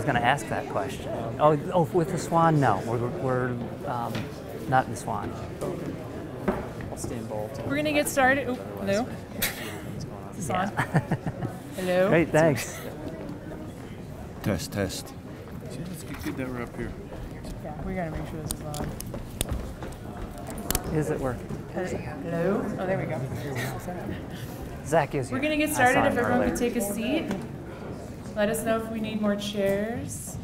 going to ask that question. Oh, with the Swan? No, we're not in the Swan. I'll stay involved. We're going to get started. Oop, hello. Is this on? Hello. Great, thanks. Test. Let's get that right up here. Yeah, we got to make sure this is on. Is it working? Hello. Oh, there we go. Zach is here. We're going to get started. If everyone could take a seat. Let us know if we need more chairs.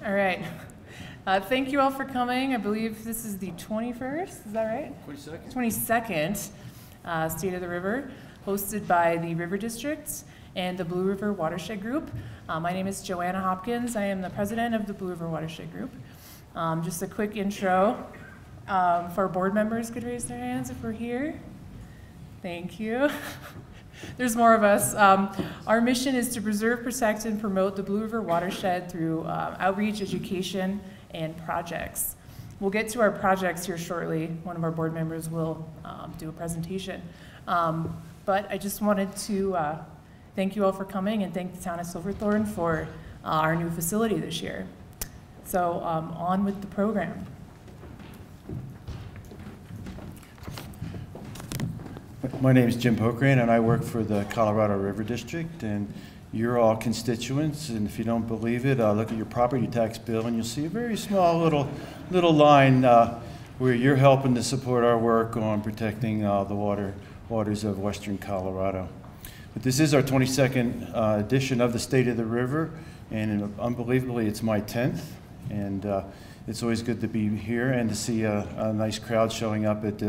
All right. Thank you all for coming. I believe this is the 21st, is that right? 22nd State of the River, hosted by the River District and the Blue River Watershed Group. My name is Joanna Hopkins. I am the president of the Blue River Watershed Group. Just a quick intro. If our board members could raise their hands if we're here. Thank you. There's more of us. Our mission is to preserve, protect, and promote the Blue River Watershed through outreach, education, and projects. We'll get to our projects here shortly. One of our board members will do a presentation. But I just wanted to thank you all for coming and thank the town of Silverthorne for our new facility this year. So on with the program. My name is Jim Pokran, and I work for the Colorado River District, and you're all constituents, and if you don't believe it, look at your property tax bill, and you'll see a very small little line where you're helping to support our work on protecting the waters of western Colorado. But this is our 22nd edition of the State of the River, and unbelievably, it's my 10th, and it's always good to be here and to see a nice crowd showing up at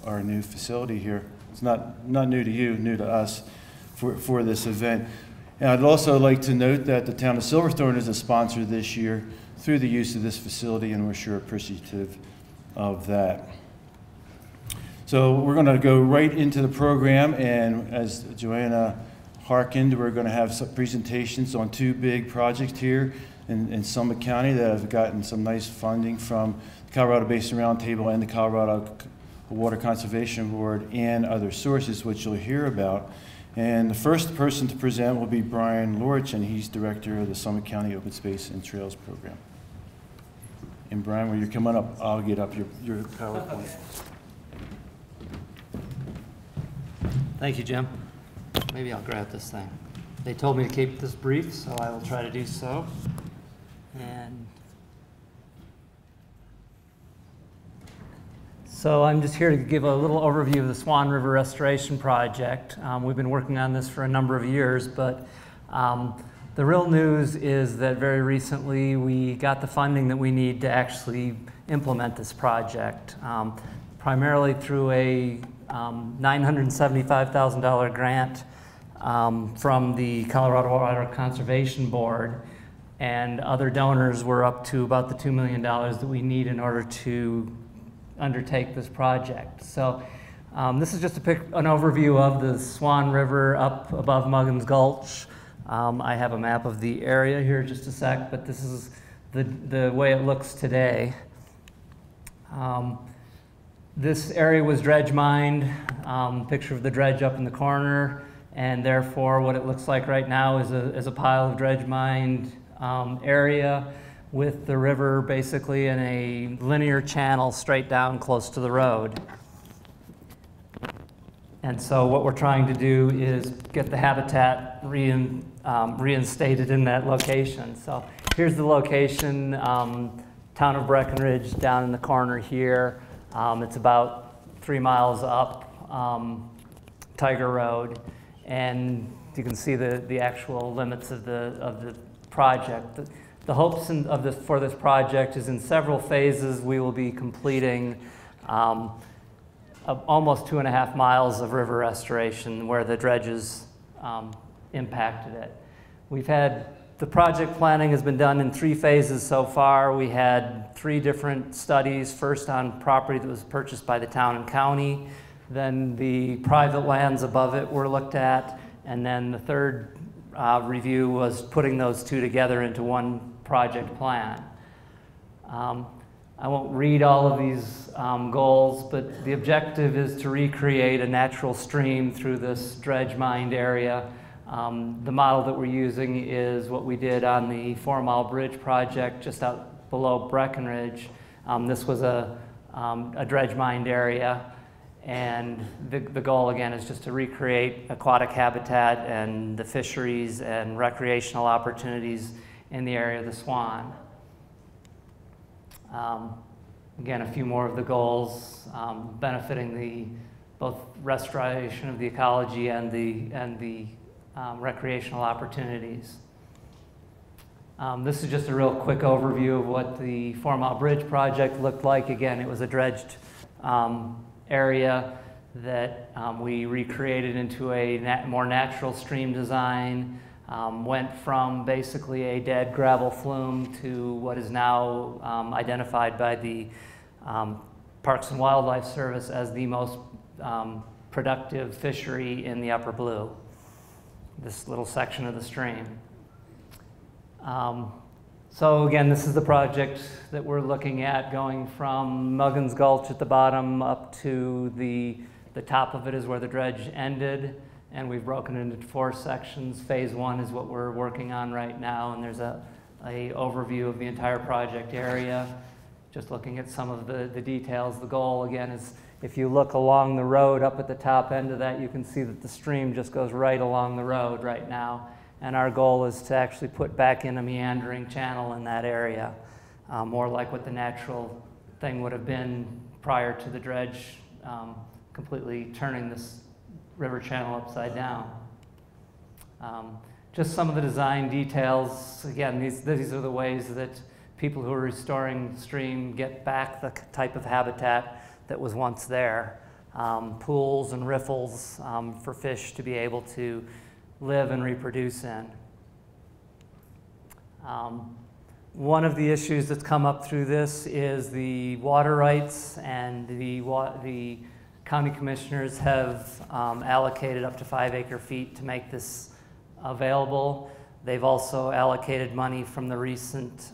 our new facility here. It's not new to you, new to us for this event. And I'd also like to note that the town of Silverthorne is a sponsor this year through the use of this facility, and we're sure appreciative of that. So we're going to go right into the program, and as Joanna hearkened, we're going to have some presentations on two big projects here in Summit County that have gotten some nice funding from the Colorado Basin Roundtable and the Colorado Water Conservation Board and other sources, which you'll hear about. And the first person to present will be Brian Lorch, and he's director of the Summit County Open Space and Trails Program. And Brian, when you're coming up, I'll get up your PowerPoint. Thank you, Jim. Maybe I'll grab this thing. They told me to keep this brief, so I will try to do so. And so I'm just here to give a little overview of the Swan River Restoration Project. We've been working on this for a number of years, but the real news is that very recently we got the funding that we need to actually implement this project, primarily through a $975,000 grant from the Colorado Water Conservation Board, and other donors were up to about the $2 million that we need in order to undertake this project. So this is just an overview of the Swan River up above Muggins Gulch. I have a map of the area here in just a sec, but this is the way it looks today. This area was dredge mined, picture of the dredge up in the corner, and therefore what it looks like right now is a pile of dredge mined area with the river basically in a linear channel straight down close to the road. And so what we're trying to do is get the habitat reinstated in that location. So here's the location, town of Breckenridge down in the corner here. It's about 3 miles up Tiger Road, and you can see the actual limits of the project. The hopes for this project is in several phases. We will be completing almost 2.5 miles of river restoration where the dredges impacted it. The project planning has been done in 3 phases so far. We had 3 different studies, first on property that was purchased by the town and county, then the private lands above it were looked at, and then the third review was putting those 2 together into one project plan. I won't read all of these goals, but the objective is to recreate a natural stream through this dredge mined area. The model that we're using is what we did on the 4 Mile Bridge project just out below Breckenridge. This was a dredge mined area, and the goal again is just to recreate aquatic habitat and the fisheries and recreational opportunities in the area of the Swan. Again, a few more of the goals benefiting both restoration of the ecology and the recreational opportunities. This is just a real quick overview of what the 4 Mile Bridge project looked like. Again, it was a dredged area that we recreated into a more natural stream design. Went from basically a dead gravel flume to what is now identified by the Parks and Wildlife Service as the most productive fishery in the Upper Blue, this little section of the stream. So again, this is the project that we're looking at, going from Muggins Gulch at the bottom up to the top of it is where the dredge ended. And we've broken it into 4 sections. Phase 1 is what we're working on right now, and there's a overview of the entire project area. Just looking at some of the details. The goal, again, is if you look along the road up at the top end of that, you can see that the stream just goes right along the road right now. And our goal is to actually put back in a meandering channel in that area, more like what the natural thing would have been prior to the dredge completely turning this river channel upside down. Just some of the design details. Again, these are the ways that people who are restoring the stream get back the type of habitat that was once there. Pools and riffles for fish to be able to live and reproduce in. One of the issues that's come up through this is the water rights, and the county commissioners have allocated up to 5 acre-feet to make this available. They've also allocated money from the recent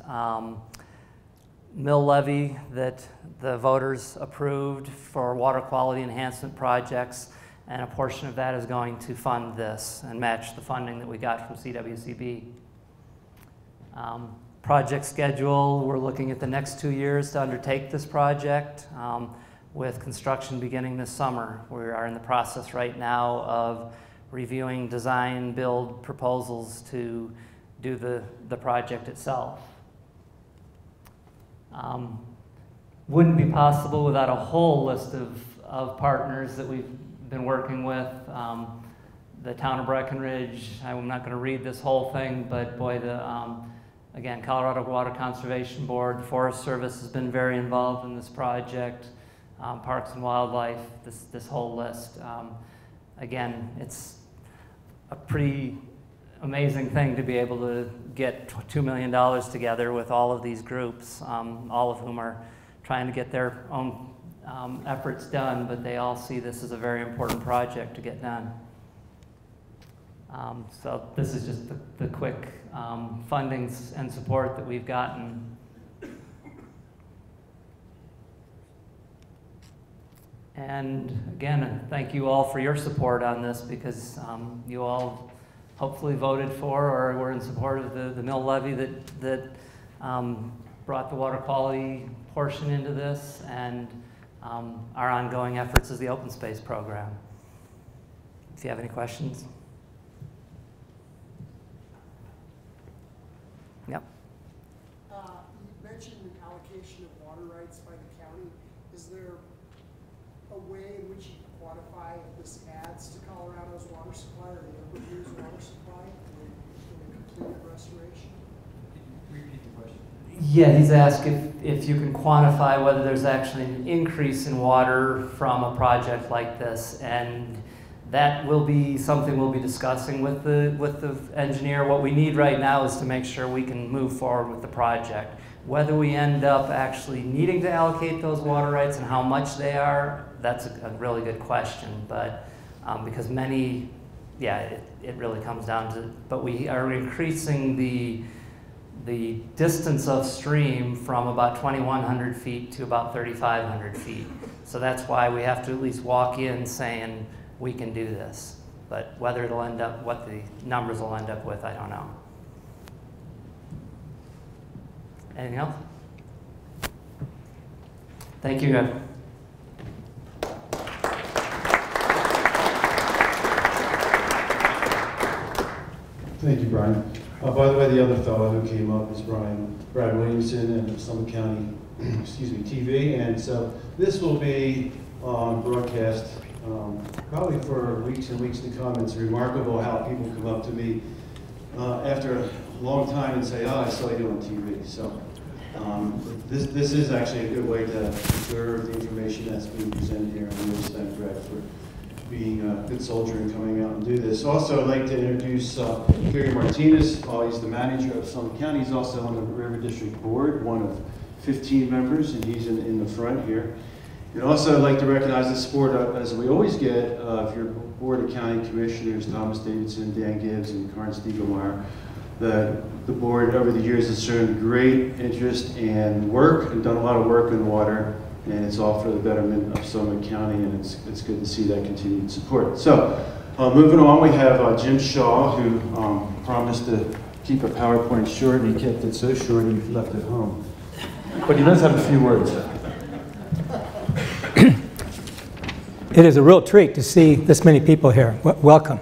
mill levy that the voters approved for water quality enhancement projects, and a portion of that is going to fund this and match the funding that we got from CWCB. Project schedule, we're looking at the next 2 years to undertake this project. With construction beginning this summer. We are in the process right now of reviewing design build proposals to do the project itself. Wouldn't be possible without a whole list of partners that we've been working with. The town of Breckenridge, I'm not going to read this whole thing, but boy, again, Colorado Water Conservation Board, the Forest Service has been very involved in this project. Parks and Wildlife, this whole list. Again, it's a pretty amazing thing to be able to get $2 million together with all of these groups, all of whom are trying to get their own efforts done, but they all see this as a very important project to get done. So this is just the quick fundings and support that we've gotten. And again, thank you all for your support on this, because you all hopefully voted for or were in support of the mill levy that brought the water quality portion into this, and our ongoing efforts as the open space program. If you have any questions. Yep. You mentioned an allocation of water rights by the county. Is there a way in which you quantify if this adds to Colorado's water supply or the Riverview's water supply in a completed restoration? Repeat the question. Yeah, he's asked if you can quantify whether there's actually an increase in water from a project like this, and that will be something we'll be discussing with the engineer. What we need right now is to make sure we can move forward with the project. Whether we end up actually needing to allocate those water rights and how much they are, that's a really good question. But because many, yeah, it really comes down to, but we are increasing the distance of stream from about 2,100 feet to about 3,500 feet. So that's why we have to at least walk in saying we can do this. But whether it'll end up, what the numbers will end up with, I don't know. Anything else? Thank you, Ed. Thank you, Brian. By the way, the other fellow who came up is Brad Williamson and Summit County, TV. And so this will be broadcast probably for weeks and weeks to come. It's remarkable how people come up to me after a long time and say, "Oh, I saw you on TV." So this is actually a good way to preserve the information that's being presented here. And we really thank Brad for being a good soldier and coming out and do this. Also, I'd like to introduce Gary Martinez. He's the manager of Summit County. He's also on the River District Board, one of 15 members, and he's in the front here. And also, I'd like to recognize the support, as we always get, of your Board of County Commissioners, Thomas Davidson, Dan Gibbs, and Karen Stiegelmeyer. The board over the years has shown great interest and work, and done a lot of work in water, and it's all for the betterment of Summit County, and it's good to see that continued support. So, moving on, we have Jim Shaw, who promised to keep a PowerPoint short, and he kept it so short he left it home. But he does have a few words. It is a real treat to see this many people here. Welcome.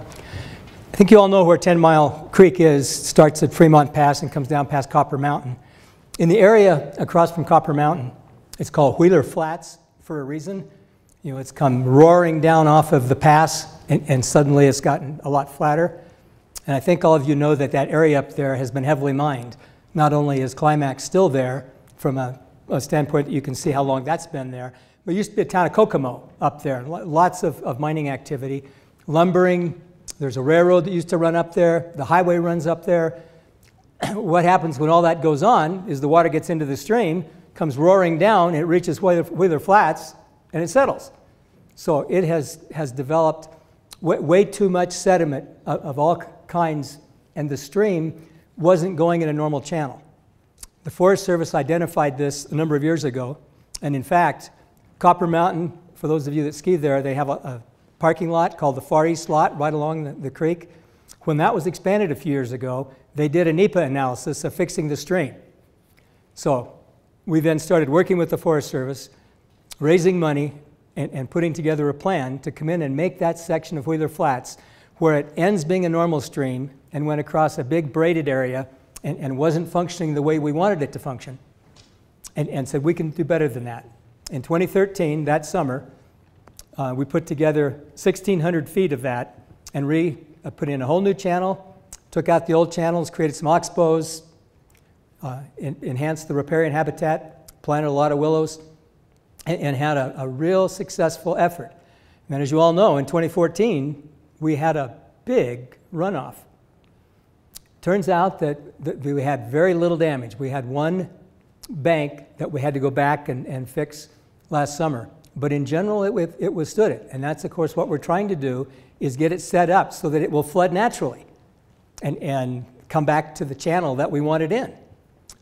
I think you all know where 10 Mile Creek is. It starts at Fremont Pass and comes down past Copper Mountain. In the area across from Copper Mountain, it's called Wheeler Flats for a reason. You know, it's come roaring down off of the pass, and suddenly it's gotten a lot flatter. And I think all of you know that that area up there has been heavily mined. Not only is Climax still there from a standpoint that you can see how long that's been there, but it used to be a town of Kokomo up there. Lots of mining activity, lumbering. There's a railroad that used to run up there. The highway runs up there. What happens when all that goes on is the water gets into the stream, comes roaring down, it reaches Wheeler Flats, and it settles. So it has developed way too much sediment of all kinds, and the stream wasn't going in a normal channel. The Forest Service identified this a number of years ago, and in fact, Copper Mountain, for those of you that ski there, they have a parking lot called the Far East Lot right along the creek. When that was expanded a few years ago, they did a NEPA analysis of fixing the stream. So we then started working with the Forest Service, raising money, and putting together a plan to come in and make that section of Wheeler Flats where it ends being a normal stream and went across a big braided area and wasn't functioning the way we wanted it to function, and said we can do better than that. In 2013, that summer, we put together 1,600 feet of that and put in a whole new channel, took out the old channels, created some oxbows, enhanced the riparian habitat, planted a lot of willows, and had a real successful effort. And as you all know, in 2014, we had a big runoff. Turns out that we had very little damage. We had one bank that we had to go back and fix last summer. But in general, it withstood it. And that's, of course, what we're trying to do is get it set up so that it will flood naturally and come back to the channel that we want it in.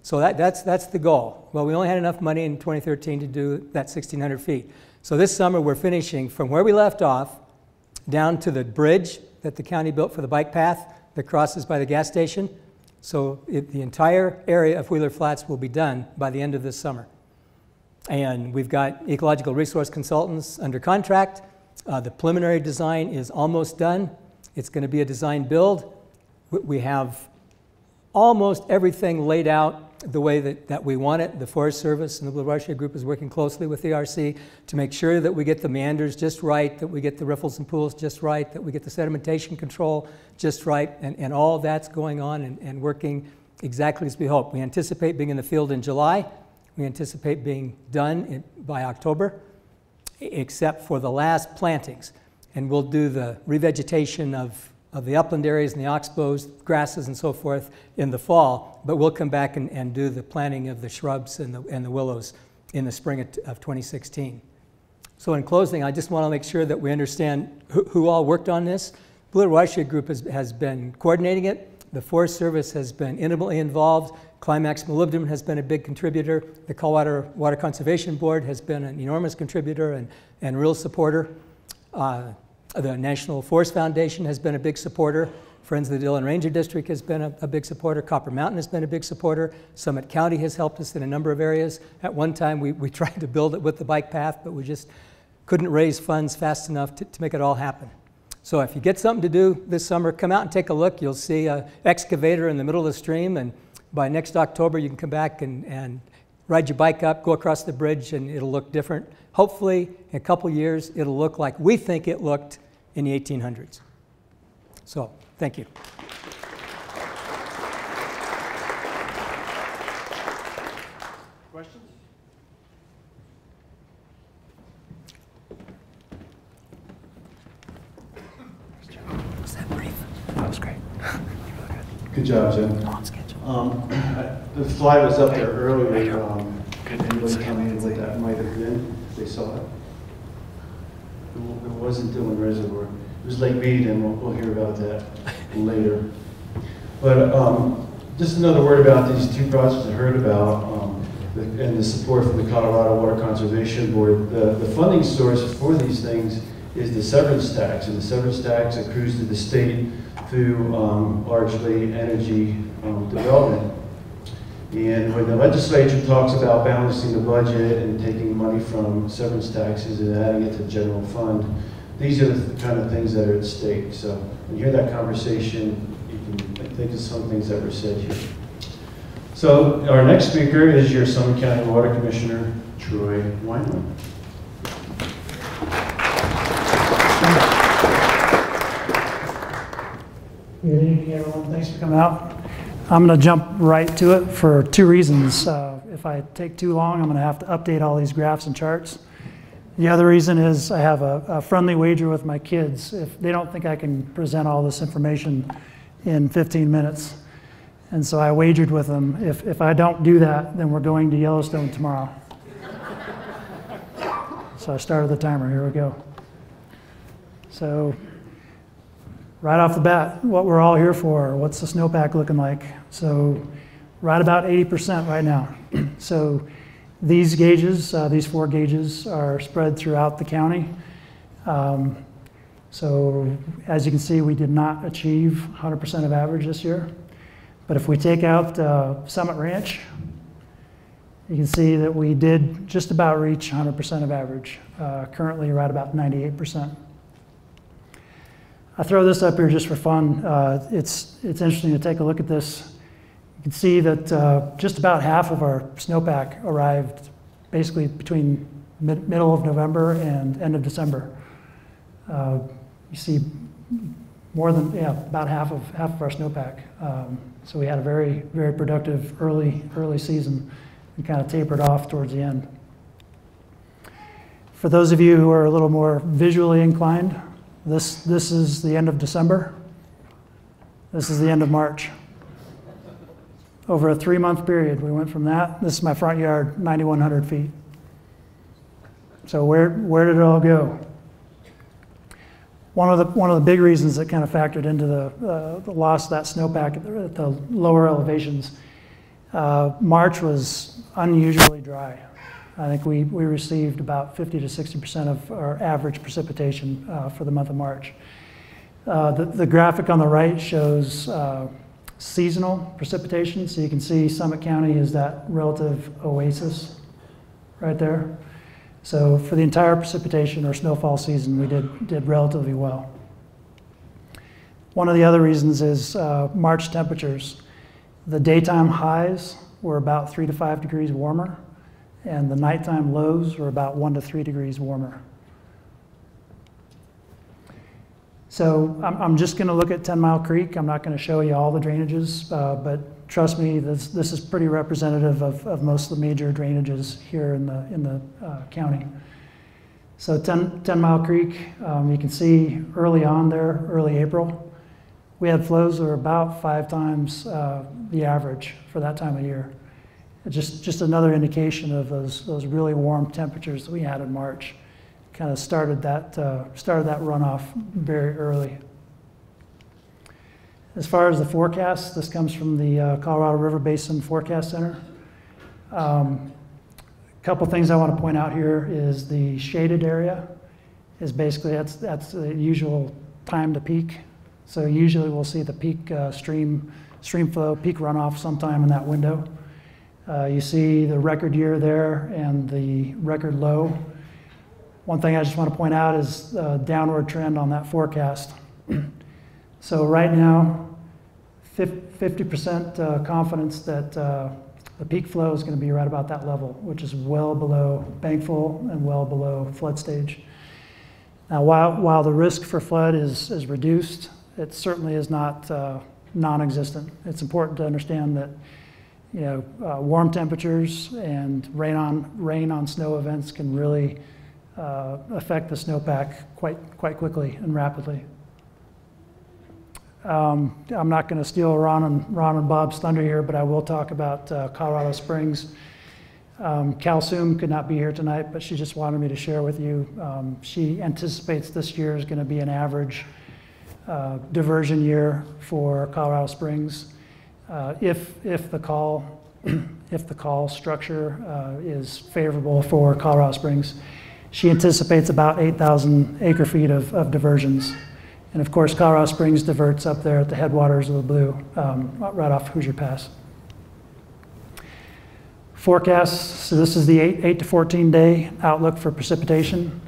So that's the goal. Well, we only had enough money in 2013 to do that 1,600 feet. So this summer, we're finishing from where we left off down to the bridge that the county built for the bike path that crosses by the gas station. So the entire area of Wheeler Flats will be done by the end of this summer. And we've got ecological resource consultants under contract. The preliminary design is almost done. It's going to be a design build. We have almost everything laid out the way that we want it. The Forest Service and the Blue Watershed Group is working closely with the RC to make sure that we get the meanders just right, that we get the riffles and pools just right, that we get the sedimentation control just right, and all that's going on and working exactly as we hope. We anticipate being in the field in July. We anticipate being done by October, except for the last plantings. And we'll do the revegetation of the upland areas and the oxbows, grasses and so forth in the fall, but we'll come back and do the planting of the shrubs and the willows in the spring of 2016. So in closing, I just want to make sure that we understand who all worked on this. Blue Watershed Group has been coordinating it. The Forest Service has been intimately involved. Climax Molybdenum has been a big contributor. The Colorado Water Conservation Board has been an enormous contributor and real supporter. The National Forest Foundation has been a big supporter. Friends of the Dillon Ranger District has been a big supporter. Copper Mountain has been a big supporter. Summit County has helped us in a number of areas. At one time, we tried to build it with the bike path, but we just couldn't raise funds fast enough to make it all happen. So if you get something to do this summer, come out and take a look. You'll see an excavator in the middle of the stream, and by next October, you can come back and ride your bike up, go across the bridge, and it'll look different. Hopefully, in a couple years, it'll look like we think it looked in the 1800s. So, thank you. Questions? Was that brief? That was great. Good job, Jim. On schedule. The fly was up there earlier. Anybody tell me what that might have been? If they saw it. It wasn't Dillon Reservoir. It was Lake Mead, and we'll hear about that later. But just another word about these two projects I heard about, and the support from the Colorado Water Conservation Board. The funding source for these things is the severance tax, and the severance tax accrues to the state through largely energy development. And when the legislature talks about balancing the budget and taking money from severance taxes and adding it to the general fund, these are the kind of things that are at stake. So when you hear that conversation, you can think of some things that were said here. So our next speaker is your Summit County Water Commissioner, Troy Weinman. Good evening, everyone. Thanks for coming out. I'm going to jump right to it for two reasons. If I take too long, I'm going to have to update all these graphs and charts. The other reason is I have a friendly wager with my kids. If they don't think I can present all this information in 15 minutes. And so I wagered with them, if I don't do that, then we're going to Yellowstone tomorrow. So I started the timer. Here we go. So right off the bat, what we're all here for, what's the snowpack looking like? So right about 80% right now. So these gauges, these 4 gauges are spread throughout the county. So as you can see, we did not achieve 100% of average this year. But if we take out Summit Ranch, you can see that we did just about reach 100% of average, currently right about 98%. I throw this up here just for fun. It's interesting to take a look at this. You can see that just about half of our snowpack arrived basically between middle of November and end of December. You see more than, about half of our snowpack. So we had a very, very productive early season and kind of tapered off towards the end. For those of you who are a little more visually inclined, this is the end of December. This is the end of March. Over a 3-month period, we went from that. This is my front yard, 9,100 feet. So where did it all go? One of the big reasons that kind of factored into the loss of that snowpack at the lower elevations, March was unusually dry. I think we received about 50 to 60% of our average precipitation for the month of March. The graphic on the right shows seasonal precipitation. So you can see Summit County is that relative oasis right there. So for the entire precipitation or snowfall season, we did relatively well. One of the other reasons is March temperatures. The daytime highs were about 3 to 5 degrees warmer, and the nighttime lows were about 1 to 3 degrees warmer. So I'm just going to look at 10 Mile Creek. I'm not going to show you all the drainages, but trust me, this is pretty representative of most of the major drainages here in the county. So 10 Mile Creek, you can see early on there, early April, we had flows that were about 5 times the average for that time of year. Just another indication of those really warm temperatures that we had in March. Kind of started that runoff very early. As far as the forecast, this comes from the Colorado River Basin Forecast Center. A couple things I want to point out here is the shaded area is basically, that's the usual time to peak. So usually we'll see the peak stream flow, peak runoff sometime in that window. You see the record year there and the record low. One thing I just want to point out is the downward trend on that forecast. So right now, 50% confidence that the peak flow is going to be right about that level, which is well below bankful and well below flood stage. Now, while the risk for flood is reduced, it certainly is not non-existent. It's important to understand that warm temperatures and rain on snow events can really affect the snowpack quite quickly and rapidly. I'm not going to steal Ron and Bob's thunder here, but I will talk about Colorado Springs. Calsoom could not be here tonight, but she just wanted me to share with you. She anticipates this year is going to be an average diversion year for Colorado Springs. If the call structure is favorable for Colorado Springs, she anticipates about 8,000 acre-feet of diversions. And of course, Colorado Springs diverts up there at the headwaters of the Blue, right off Hoosier Pass. Forecasts, so this is the 8 to 14 day outlook for precipitation.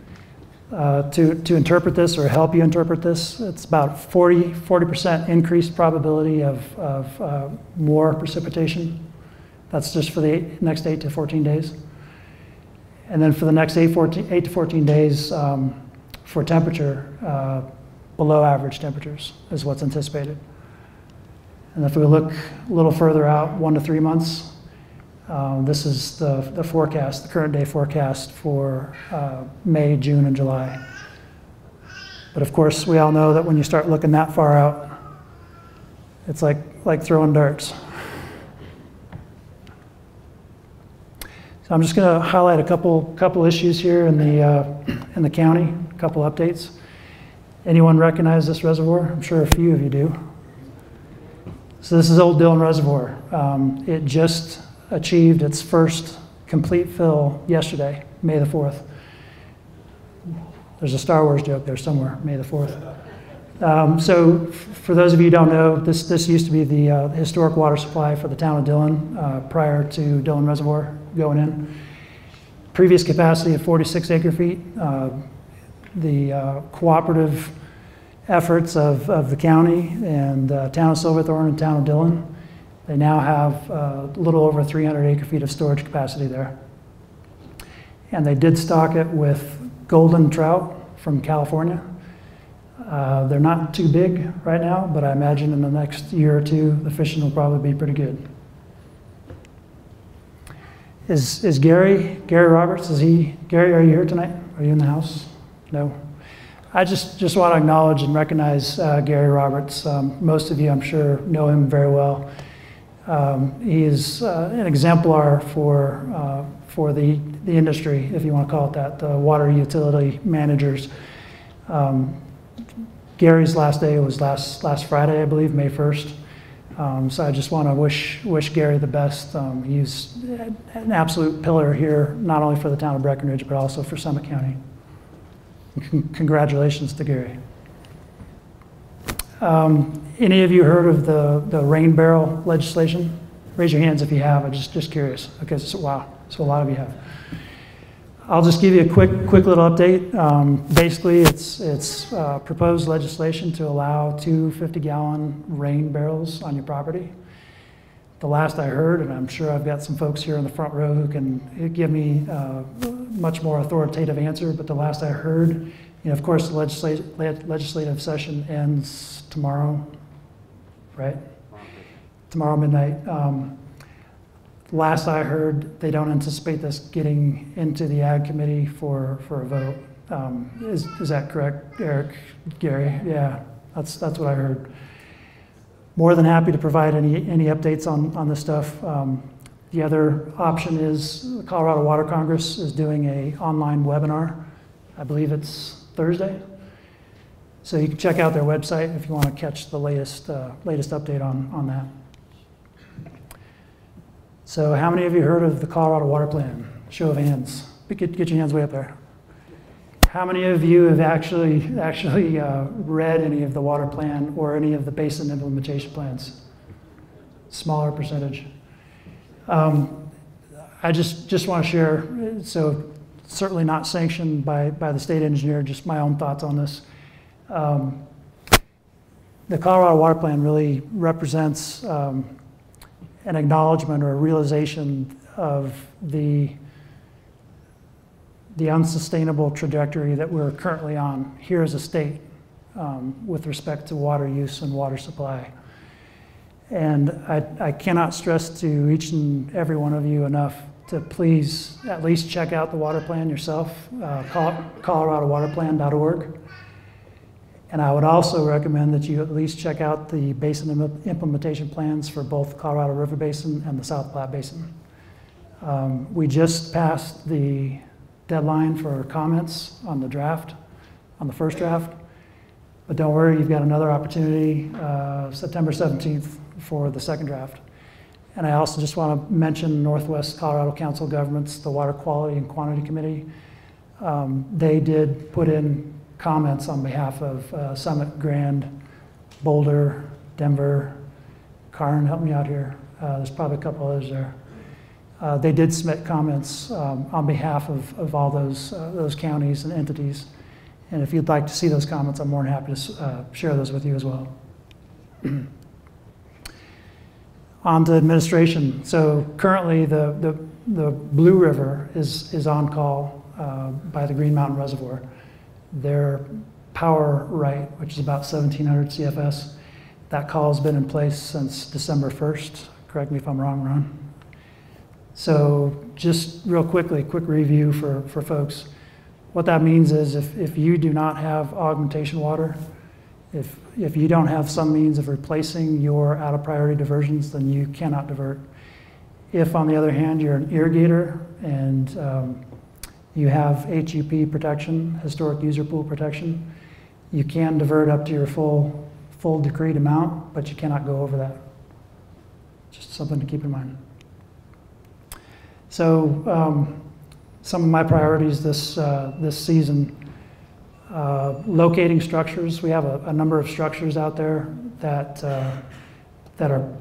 To interpret this or help you interpret this, it's about 40% increased probability of more precipitation. That's just for the next 8 to 14 days. And then for the next 8 to 14 days for temperature, below average temperatures is what's anticipated. And if we look a little further out, 1 to 3 months, this is the forecast, the current day forecast for May, June, and July. But of course, we all know that when you start looking that far out, it's like throwing darts. So I'm just going to highlight a couple issues here in the county, a couple updates. Anyone recognize this reservoir? I'm sure a few of you do. So this is Old Dillon Reservoir. It just achieved its first complete fill yesterday, May the 4th. There's a Star Wars joke there somewhere, May the 4th. So for those of you who don't know, this used to be the historic water supply for the town of Dillon prior to Dillon Reservoir going in. Previous capacity of 46 acre-feet. The cooperative efforts of the county and town of Silverthorne and town of Dillon, they now have a little over 300 acre-feet of storage capacity there. And they did stock it with golden trout from California. They're not too big right now, but I imagine in the next year or two, the fishing will probably be pretty good. Is Gary Roberts, Gary, are you here tonight? Are you in the house? No. I just want to acknowledge and recognize Gary Roberts. Most of you, I'm sure, know him very well. He is an exemplar for the industry, if you want to call it that, the water utility managers. Gary's last day was last Friday, I believe, May 1st. So I just want to wish Gary the best. He's an absolute pillar here, not only for the town of Breckenridge, but also for Summit County. Congratulations to Gary. Any of you heard of the rain barrel legislation? Raise your hands if you have. I'm just curious. Okay, so wow, so a lot of you have. I'll just give you a quick little update. Basically, it's proposed legislation to allow 2 50-gallon rain barrels on your property. The last I heard, and I'm sure I've got some folks here in the front row who can give me a much more authoritative answer, but the last I heard, of course, the legislative session ends tomorrow, right? Tomorrow midnight. Last I heard, they don't anticipate this getting into the Ag Committee for a vote. Is that correct, Eric, Gary? Yeah, that's what I heard. More than happy to provide any updates on this stuff. The other option is the Colorado Water Congress is doing an online webinar. I believe it's Thursday. So you can check out their website if you want to catch the latest update on that. So how many of you heard of the Colorado Water Plan? Show of hands. Get your hands way up there. How many of you have actually read any of the water plan or any of the basin implementation plans? Smaller percentage. I just want to share, so certainly not sanctioned by the state engineer, just my own thoughts on this. The Colorado Water Plan really represents an acknowledgement or a realization of the unsustainable trajectory that we're currently on here as a state with respect to water use and water supply. And I cannot stress to each and every one of you enough to please at least check out the water plan yourself, coloradowaterplan.org. And I would also recommend that you at least check out the basin implementation plans for both Colorado River Basin and the South Platte Basin. We just passed the deadline for comments on the draft, on the first draft. But don't worry, you've got another opportunity, September 17th, for the second draft. And I also just want to mention Northwest Colorado Council of Governments, the Water Quality and Quantity Committee. They did put in comments on behalf of Summit, Grand, Boulder, Denver, Karn, help me out here. There's probably a couple others there. They did submit comments on behalf of all those counties and entities. And if you'd like to see those comments, I'm more than happy to share those with you as well. On to administration. So currently the Blue River is on call by the Green Mountain Reservoir. Their power right, which is about 1,700 CFS, that call has been in place since December 1st. Correct me if I'm wrong, Ron. So just real quickly, quick review for folks. What that means is if you do not have augmentation water, if you don't have some means of replacing your out of priority diversions, then you cannot divert. If, on the other hand, you're an irrigator and you have HUP protection, historic user pool protection, you can divert up to your full decreed amount, but you cannot go over that. Just something to keep in mind. So some of my priorities this season, locating structures. We have a number of structures out there that are,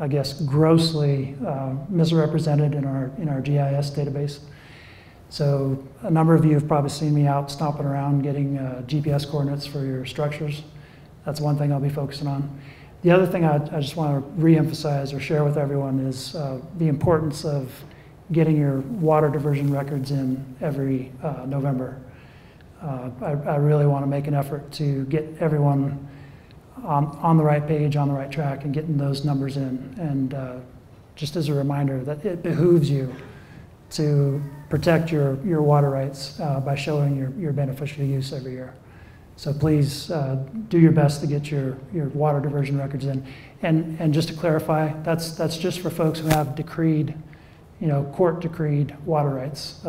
I guess, grossly misrepresented in our GIS database. So a number of you have probably seen me out stomping around getting GPS coordinates for your structures. That's one thing I'll be focusing on. The other thing I just want to reemphasize or share with everyone is the importance of getting your water diversion records in every November. I really want to make an effort to get everyone on the right page, on the right track, and getting those numbers in. And just as a reminder that it behooves you to protect your water rights by showing your beneficial use every year. So please do your best to get your water diversion records in. And just to clarify, that's just for folks who have decreed, court decreed water rights.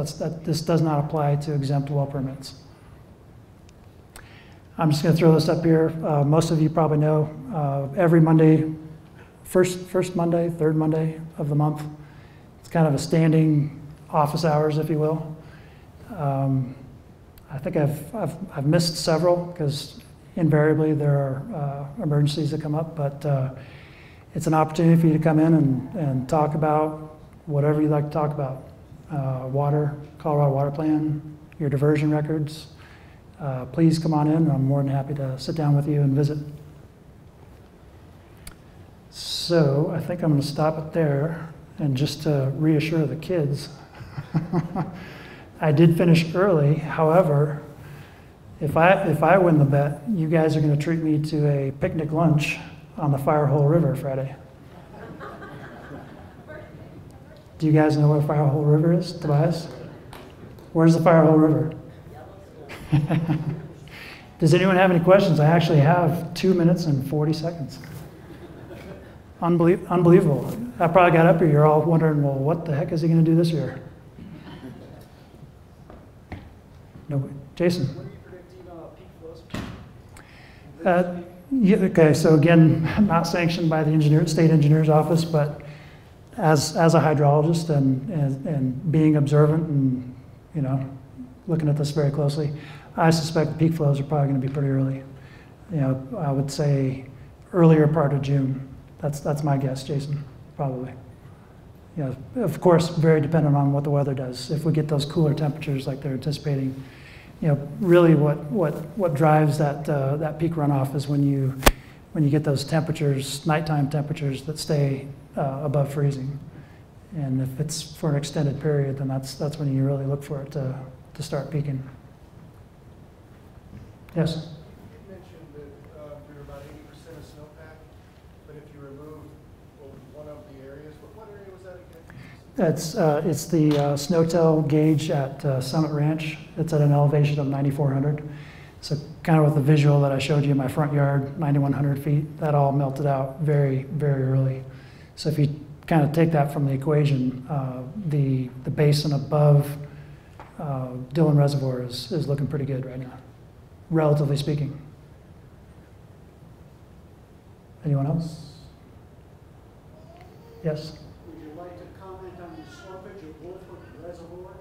This does not apply to exempt well permits. I'm just going to throw this up here. Most of you probably know every Monday, first Monday, third Monday of the month, it's kind of a standing office hours, if you will. I think I've missed several because invariably there are emergencies that come up, but it's an opportunity for you to come in and talk about whatever you'd like to talk about. Water, Colorado Water Plan, your diversion records. Please come on in. I'm more than happy to sit down with you and visit. So I think I'm going to stop it there. And just to reassure the kids, I did finish early. However, if I win the bet, you guys are going to treat me to a picnic lunch on the Firehole River Friday. Do you guys know where Firehole River is, Tobias? Where's the Firehole River? Does anyone have any questions? I actually have 2 minutes and 40 seconds. Unbelievable. I probably got up here, you're all wondering, well, what the heck is he going to do this year? No, Jason. What are you predicting Yeah, okay, so again, not sanctioned by the state engineer's office, but as a hydrologist and being observant and, you know, looking at this very closely, I suspect peak flows are probably going to be pretty early. You know, I would say earlier part of June. That's my guess, Jason, probably. You know, of course, very dependent on what the weather does. If we get those cooler temperatures like they're anticipating, you know, really what drives that peak runoff is when you get those temperatures, nighttime temperatures that stay above freezing. And if it's for an extended period, then that's when you really look for it to start peaking. Yes? You mentioned that you're about 80% of snowpack, but if you remove one of the areas, what area was that again? It's the Snowtail gauge at Summit Ranch. It's at an elevation of 9,400. So kind of with the visual that I showed you in my front yard, 9,100 feet, that all melted out very, very early. So if you kind of take that from the equation, the basin above Dillon Reservoir is looking pretty good right now, relatively speaking. Anyone else? Yes? Would you like to comment on the slippage of Wolford Reservoir,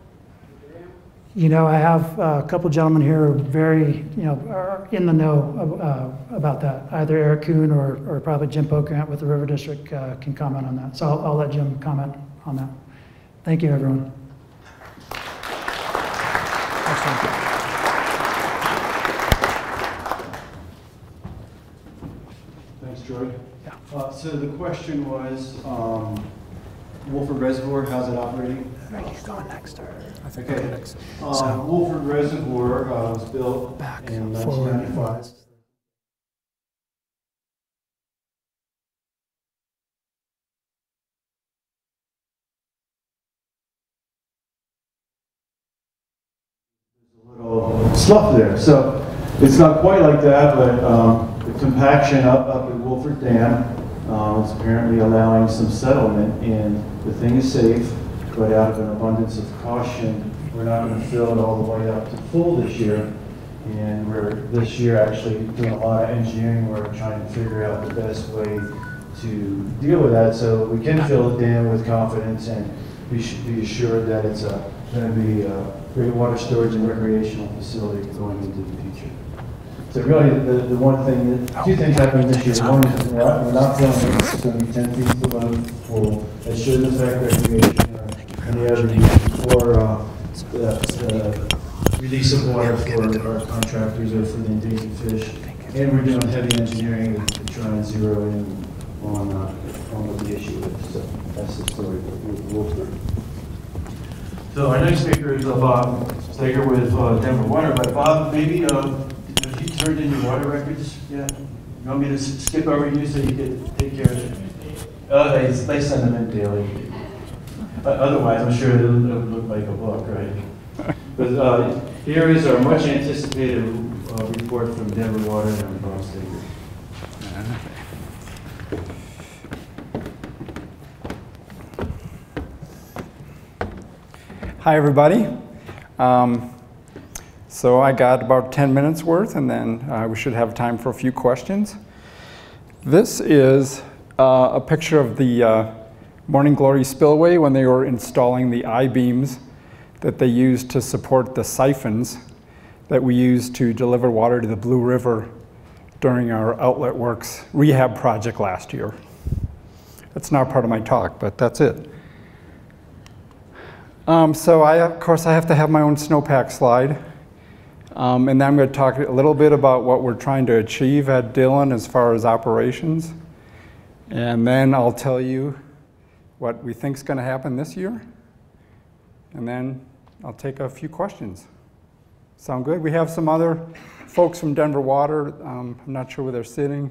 the dam? You know, I have a couple gentlemen here who are very, you know, are in the know about that. Either Eric Kuhn or probably Jim Pokrant with the River District can comment on that. So I'll let Jim comment on that. Thank you, everyone. Thanks, Troy. So the question was, Wolford Reservoir, how's it operating? He's going next. Okay. Wolford Reservoir was built in 1995. There's a little slough there, so it's not quite like that, but the compaction up at Wolford Dam is apparently allowing some settlement, and the thing is safe. But out of an abundance of caution, we're not going to fill it all the way up to full this year. And we're this year actually doing a lot of engineering work trying to figure out the best way to deal with that so we can fill the dam with confidence and we should be assured that it's going to be a great water storage and recreational facility going into the future. So really the one thing, two things happening this year. One is we're not filling it, it's going to be 10 feet below full. That shouldn't affect recreation or any other use or the release of water for our contractors or for the endangered fish. And we're doing heavy engineering to try and zero in on what the issue is. So that's the story with Wolford. So our next speaker is Bob Steger with Denver Water. But Bob, maybe have you turned in your water records yet? You want me to skip over you so you can take care of it? They send them in daily. Otherwise, I'm sure it'll look like a book, right? But here is our much anticipated report from Denver Water and Bob Steger. Hi, everybody. So I got about 10 minutes worth, and then we should have time for a few questions. This is a picture of the Morning Glory spillway when they were installing the I-beams that they used to support the siphons that we used to deliver water to the Blue River during our Outlet Works rehab project last year. That's not part of my talk, but that's it. So of course, I have to have my own snowpack slide. And then I'm going to talk a little bit about what we're trying to achieve at Dillon as far as operations. And then I'll tell you what we think is going to happen this year. And then I'll take a few questions. Sound good? We have some other folks from Denver Water. I'm not sure where they're sitting.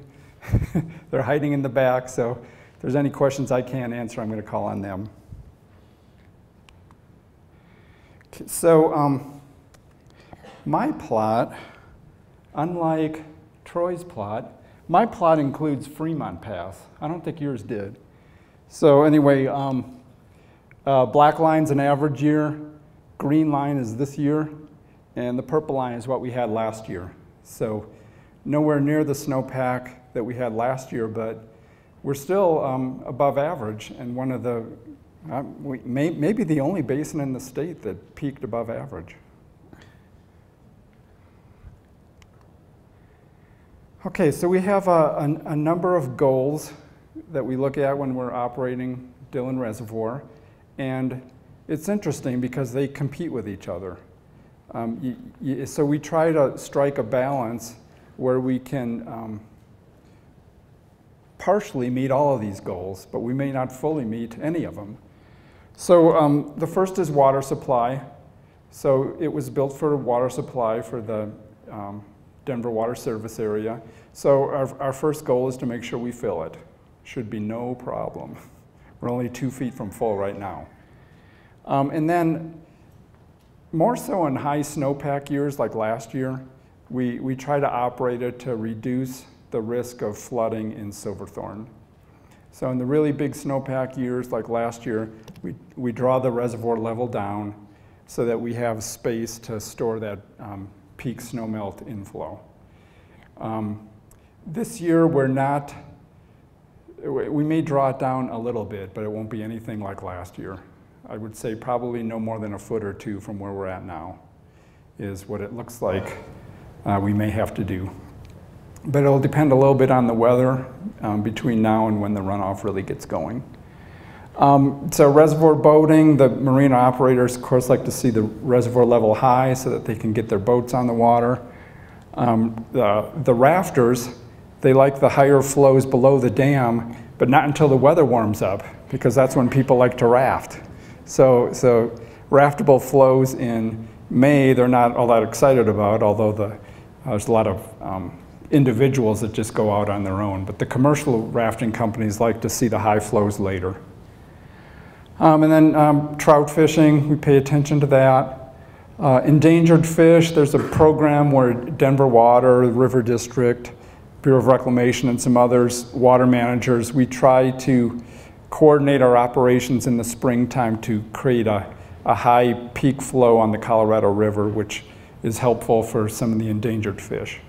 They're hiding in the back. So if there's any questions I can't answer, I'm going to call on them. So my plot, unlike Troy's plot, my plot includes Fremont Pass. I don't think yours did. So anyway, black line's an average year, green line is this year, and the purple line is what we had last year. So nowhere near the snowpack that we had last year, but we're still above average, and one of the, maybe the only basin in the state that peaked above average. Okay, so we have a number of goals that we look at when we're operating Dillon Reservoir, and it's interesting because they compete with each other. So we try to strike a balance where we can partially meet all of these goals, but we may not fully meet any of them. So the first is water supply. So it was built for water supply for the Denver Water Service area. So our first goal is to make sure we fill it. Should be no problem. We're only 2 feet from full right now. And then more so in high snowpack years like last year, we try to operate it to reduce the risk of flooding in Silverthorne. So in the really big snowpack years like last year, we draw the reservoir level down so that we have space to store that peak snowmelt inflow. This year we may draw it down a little bit, but it won't be anything like last year. I would say probably no more than a foot or two from where we're at now is what it looks like we may have to do. But it'll depend a little bit on the weather between now and when the runoff really gets going. So reservoir boating, the marina operators, of course, like to see the reservoir level high so that they can get their boats on the water. The rafters, they like the higher flows below the dam, but not until the weather warms up, because that's when people like to raft. So raftable flows in May, they're not all that excited about, although there's a lot of individuals that just go out on their own. But the commercial rafting companies like to see the high flows later. And then trout fishing, we pay attention to that. Endangered fish, there's a program where Denver Water, the River District, Bureau of Reclamation, and some others, water managers, we try to coordinate our operations in the springtime to create a high peak flow on the Colorado River, which is helpful for some of the endangered fish.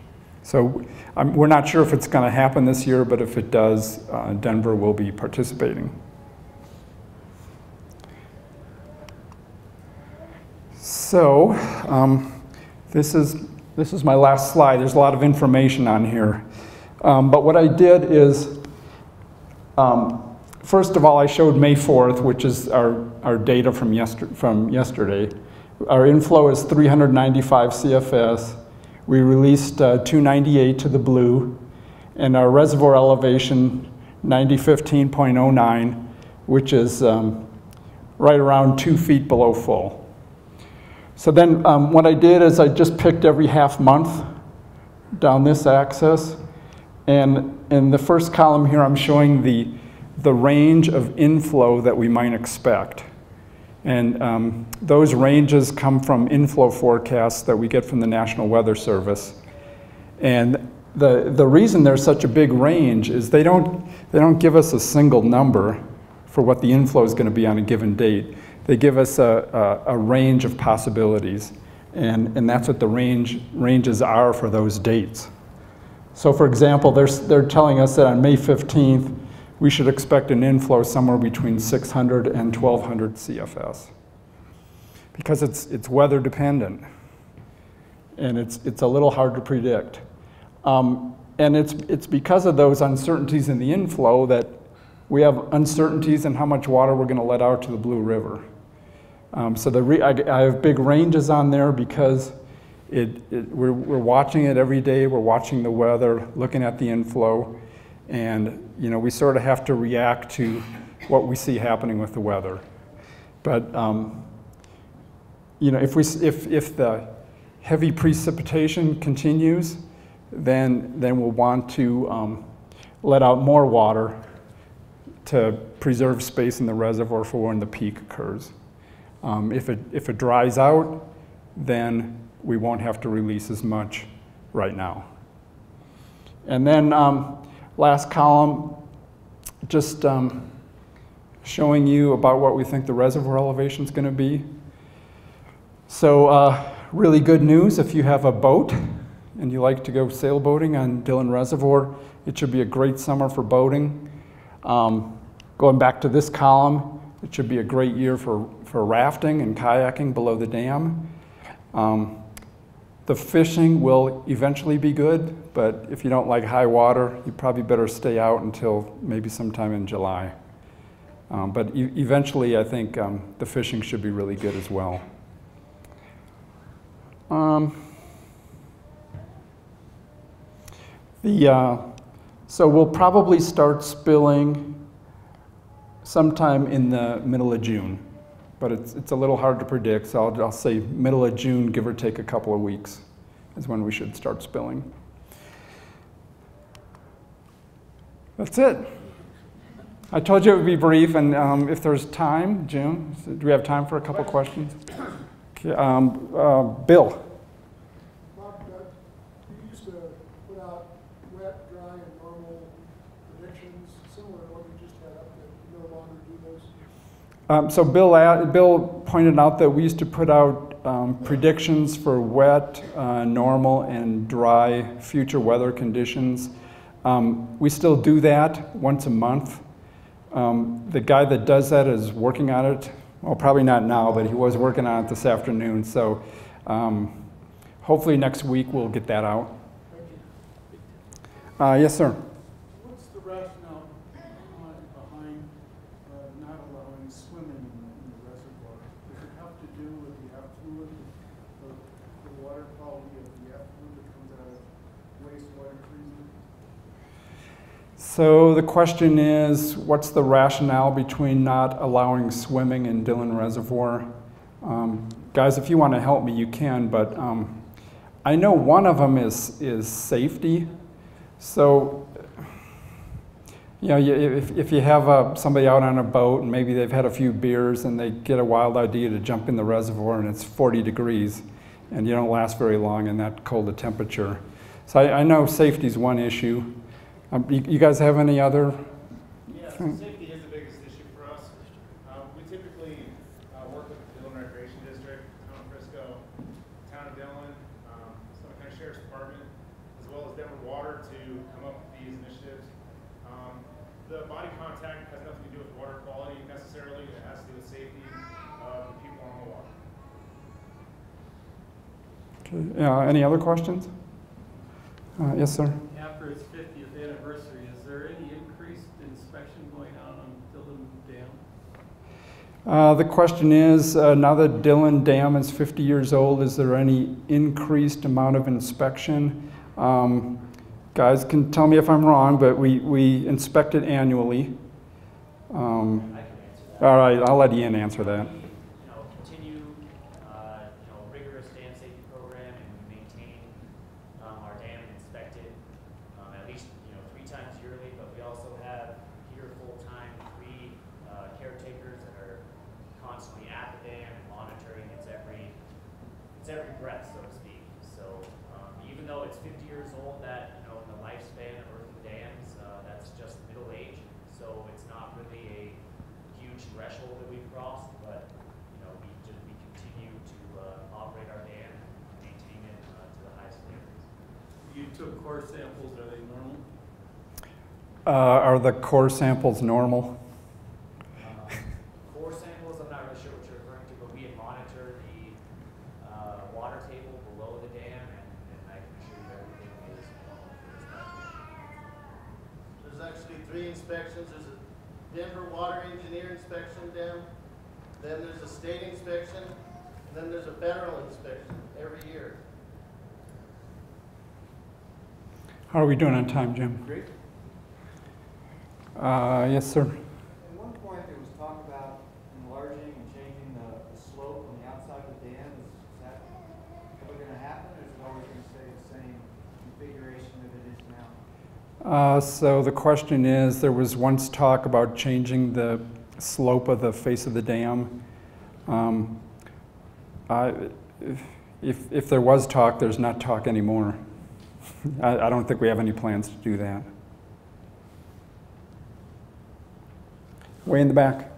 So we're not sure if it's going to happen this year, but if it does, Denver will be participating. So this is my last slide. There's a lot of information on here. But what I did is, first of all, I showed May 4th, which is our data from yesterday. Our inflow is 395 CFS. We released 298 to the blue, and our reservoir elevation 9015.09, which is right around 2 feet below full. So then what I did is I just picked every half month down this axis, and in the first column here I'm showing the range of inflow that we might expect. And those ranges come from inflow forecasts that we get from the National Weather Service. And the reason there's such a big range is they don't give us a single number for what the inflow is going to be on a given date. They give us a range of possibilities, and that's what the ranges are for those dates. So for example, they're telling us that on May 15th, we should expect an inflow somewhere between 600 and 1200 CFS, because it's weather dependent, and it's a little hard to predict. And it's because of those uncertainties in the inflow that we have uncertainties in how much water we're going to let out to the Blue River. So I have big ranges on there because we're watching it every day. We're watching the weather, looking at the inflow, and we sort of have to react to what we see happening with the weather. But if the heavy precipitation continues, then we'll want to let out more water to preserve space in the reservoir for when the peak occurs. If it dries out, then we won't have to release as much right now. And then last column, just showing you about what we think the reservoir elevation is going to be. So really good news if you have a boat and you like to go sailboating on Dillon Reservoir, it should be a great summer for boating. Going back to this column, it should be a great year for rafting and kayaking below the dam. The fishing will eventually be good, but if you don't like high water, you probably better stay out until maybe sometime in July. But eventually, I think the fishing should be really good as well. So we'll probably start spilling sometime in the middle of June, but it's a little hard to predict, so I'll say middle of June, give or take a couple of weeks, is when we should start spilling. That's it. I told you it would be brief, and if there's time, June, do we have time for a couple questions? Okay, Bill. Bob, you used to put out wet, dry, and normal predictions, similar to what you just had up there. You no longer do those? So Bill pointed out that we used to put out predictions for wet, normal, and dry future weather conditions. We still do that once a month. The guy that does that is working on it. Well, probably not now, but he was working on it this afternoon. So hopefully next week we'll get that out. Yes, sir. What's the rationale behind not allowing swimming in the reservoir? Does it have to do with the effluent, the water quality of the effluent that comes out of wastewater treatment? So the question is, what's the rationale between not allowing swimming in Dillon Reservoir? Guys, if you want to help me, you can, but I know one of them is safety. So, you know, if you have somebody out on a boat and maybe they've had a few beers and they get a wild idea to jump in the reservoir and it's 40 degrees and you don't last very long in that cold a temperature. So I know safety is one issue. You guys have any other? Yeah, so safety is the biggest issue for us. We typically work with the Dillon Recreation District, Town of Frisco, Town of Dillon, Summit County Sheriff's Department, as well as Denver Water to come up with these initiatives. The body contact has nothing to do with water quality necessarily. It has to do with safety of the people on the water. Okay. Any other questions? Yes, sir. After its 50th anniversary, is there any increased inspection going on Dillon Dam? The question is, now that Dillon Dam is 50 years old, is there any increased amount of inspection? Guys can tell me if I'm wrong, but we inspect it annually. I can answer that. All right, I'll let Ian answer that. Continue, rigorous dam safety program, and we maintain our dam and inspect it at least 3 times yearly. But we also have here full-time 3 caretakers that are constantly at the dam and monitoring its every breath, so to speak. So even though it's 50 years old, that in the lifespan of earthen dams, that's just middle age. So it's not really a huge threshold that we've crossed, but we continue to operate our dam and maintain it to the highest standards. You took core samples, are they normal? Are the core samples normal? Core samples, I'm not really sure what you're referring to, but we monitor the water table below the dam, and I can assure you everything is normal for this time. There's actually 3 inspections. There's a Denver Water Engineer inspection dam, then there's a state inspection, and then there's a federal inspection every year. How are we doing on time, Jim? Great. Yes, sir. At one point, there was talk about enlarging and changing the slope on the outside of the dam. Is that ever going to happen, or is it always going to stay the same configuration that it is now? So the question is, there was once talk about changing the slope of the face of the dam. If there was talk, there's not talk anymore. I don't think we have any plans to do that. Way in the back.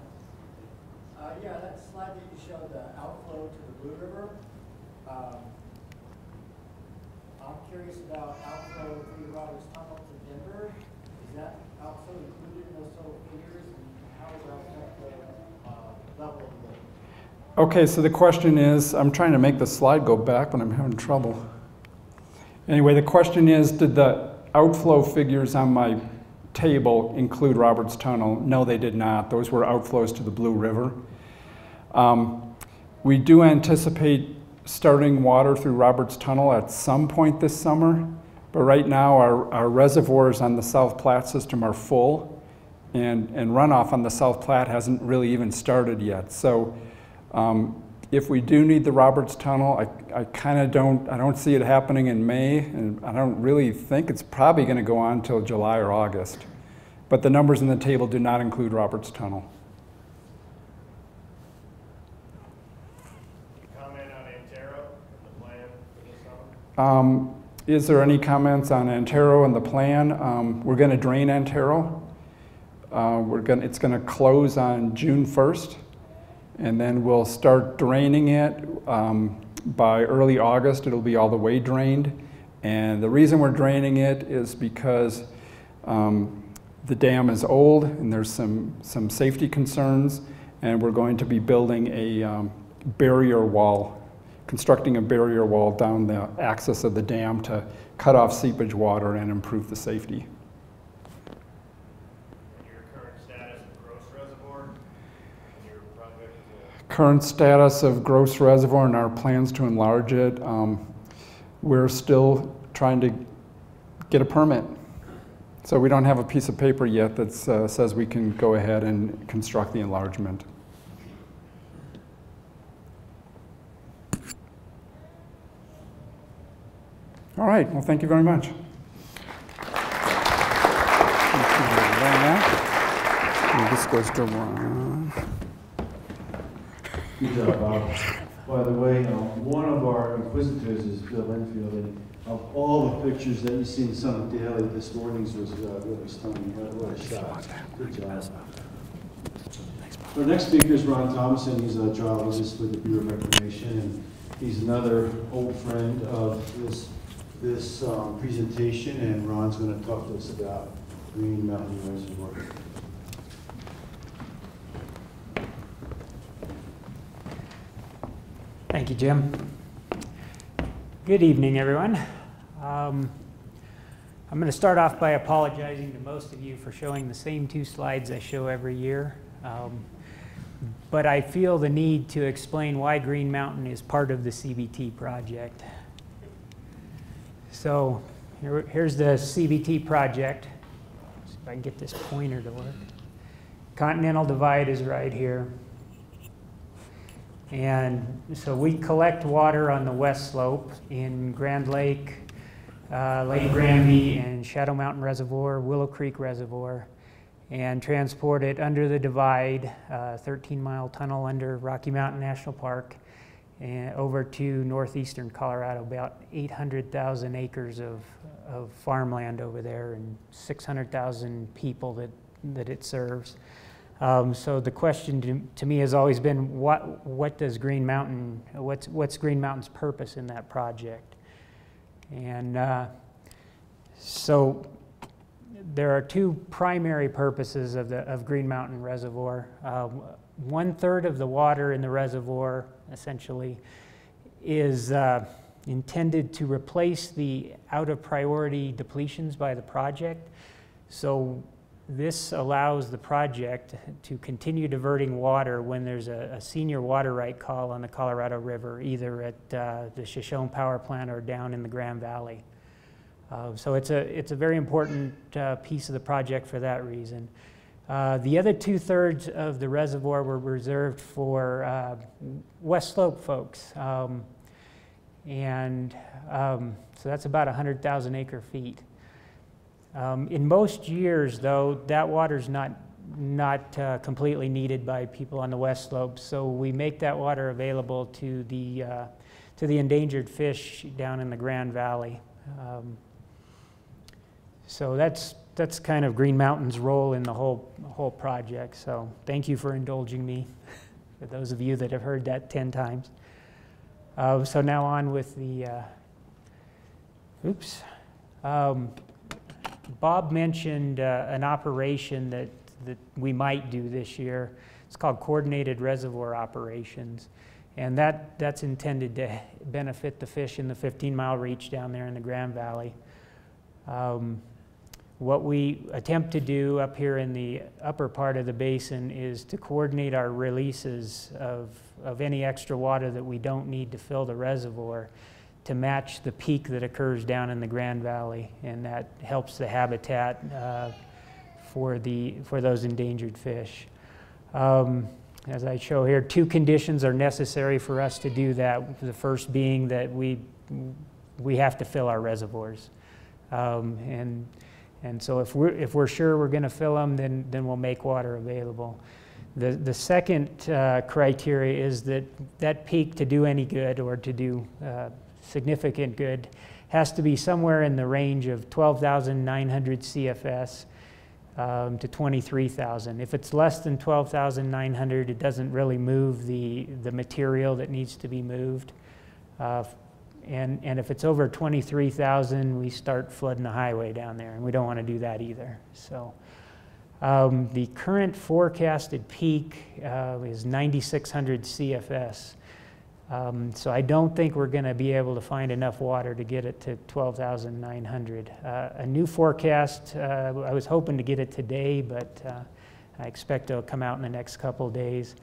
Yeah, that slide that you showed, the outflow to the Blue River. I'm curious about outflow through Roberts Tunnel to Denver. Is that outflow included in those total figures? And how does that affect the level of the lake? Okay, so the question is, I'm trying to make the slide go back, but I'm having trouble. Anyway, the question is, did the outflow figures on my table include Roberts Tunnel? No, they did not. Those were outflows to the Blue River. We do anticipate starting water through Roberts Tunnel at some point this summer, but right now our reservoirs on the South Platte system are full, and runoff on the South Platte hasn't really even started yet. So if we do need the Roberts Tunnel, I don't see it happening in May, and I don't really think it's probably going to go on until July or August. But the numbers in the table do not include Roberts Tunnel. Comment on Antero, the plan for this summer? Is there any comments on Antero and the plan? We're going to drain Antero. It's going to close on June 1st. And then we'll start draining it by early August. It'll be all the way drained. And the reason we're draining it is because the dam is old and there's some safety concerns. And we're going to be building a barrier wall, constructing a barrier wall down the axis of the dam to cut off seepage water and improve the safety. Current status of Gross Reservoir and our plans to enlarge it, we're still trying to get a permit. So we don't have a piece of paper yet that says we can go ahead and construct the enlargement. All right, well, thank you very much. And this goes to Ron. Good job, Bob. By the way, one of our inquisitors is Bill Enfield, and of all the pictures that you see in Summit Daily, this morning's was really stunning. What a shot. Good job. Our next speaker is Ron Thomason. He's a geologist with the Bureau of Reclamation, and he's another old friend of this presentation, and Ron's going to talk to us about Green Mountain Reservoir. Thank you, Jim. Good evening, everyone. I'm going to start off by apologizing to most of you for showing the same two slides I show every year. But I feel the need to explain why Green Mountain is part of the CBT project. So here's the CBT project. See if I can get this pointer to work. Continental Divide is right here. And so we collect water on the west slope in Grand Lake, Lake Granby, and Shadow Mountain Reservoir, Willow Creek Reservoir, and transport it under the divide, 13-mile tunnel under Rocky Mountain National Park, and over to northeastern Colorado, about 800,000 acres of farmland over there and 600,000 people that it serves. So the question to me has always been, what does Green Mountain, what's Green Mountain's purpose in that project? And so there are two primary purposes of Green Mountain Reservoir. 1/3 of the water in the reservoir, essentially, is intended to replace the out-of-priority depletions by the project. So this allows the project to continue diverting water when there's a senior water right call on the Colorado River, either at the Shoshone Power Plant or down in the Grand Valley. So it's a very important piece of the project for that reason. The other 2/3 of the reservoir were reserved for West Slope folks. So that's about 100,000 acre feet. In most years, though, that water's not completely needed by people on the west slope, so we make that water available to the endangered fish down in the Grand Valley. So that's kind of Green Mountain's role in the whole project. So thank you for indulging me, for those of you that have heard that 10 times. So now on with oops. Bob mentioned an operation that we might do this year. It's called Coordinated Reservoir Operations. And that's intended to benefit the fish in the 15-mile reach down there in the Grand Valley. What we attempt to do up here in the upper part of the basin is to coordinate our releases of any extra water that we don't need to fill the reservoir to match the peak that occurs down in the Grand Valley, and that helps the habitat for those endangered fish. As I show here, 2 conditions are necessary for us to do that. The first being that we have to fill our reservoirs, and so if we're sure we're going to fill them, then we'll make water available. The second criteria is that peak, to do any good or to do significant good, has to be somewhere in the range of 12,900 CFS to 23,000. If it's less than 12,900, it doesn't really move the material that needs to be moved. And if it's over 23,000, we start flooding the highway down there, and we don't want to do that either. So the current forecasted peak is 9,600 CFS. So I don't think we're going to be able to find enough water to get it to 12,900. A new forecast, I was hoping to get it today, but I expect it'll come out in the next couple of days.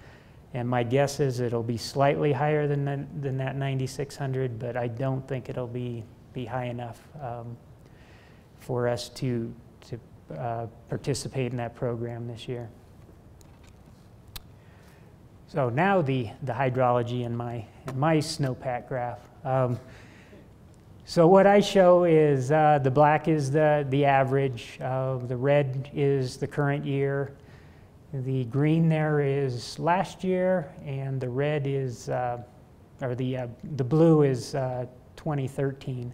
And my guess is it'll be slightly higher than that 9,600, but I don't think it'll be high enough for us to participate in that program this year. So now the hydrology in my snowpack graph. So what I show is the black is the average, the red is the current year, the green there is last year, and the red is, or the blue is 2013.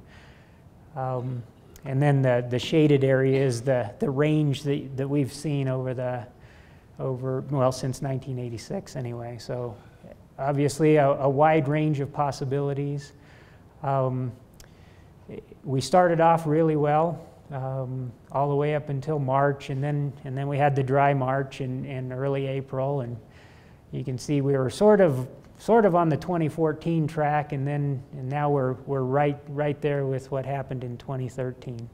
And then the shaded area is the range that we've seen well, since 1986 anyway. So obviously a wide range of possibilities. We started off really well, all the way up until March, and then we had the dry March in early April, and you can see we were sort of on the 2014 track, and now we're right there with what happened in 2013.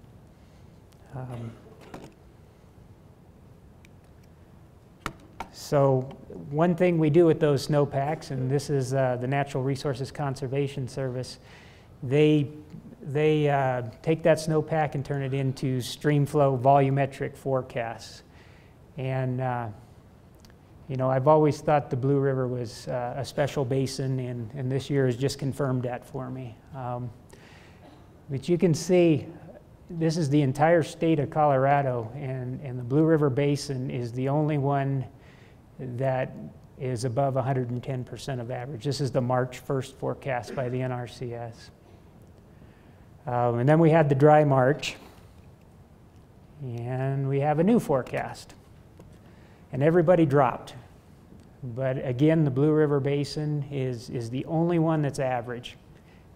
So one thing we do with those snowpacks, and this is the Natural Resources Conservation Service, they take that snowpack and turn it into streamflow volumetric forecasts. And you know, I've always thought the Blue River was a special basin, and this year has just confirmed that for me. But you can see this is the entire state of Colorado, and the Blue River Basin is the only one that is above 110% of average. This is the March 1st forecast by the NRCS. And then we had the dry March, and we have a new forecast. And everybody dropped. But again, the Blue River Basin is the only one that's average.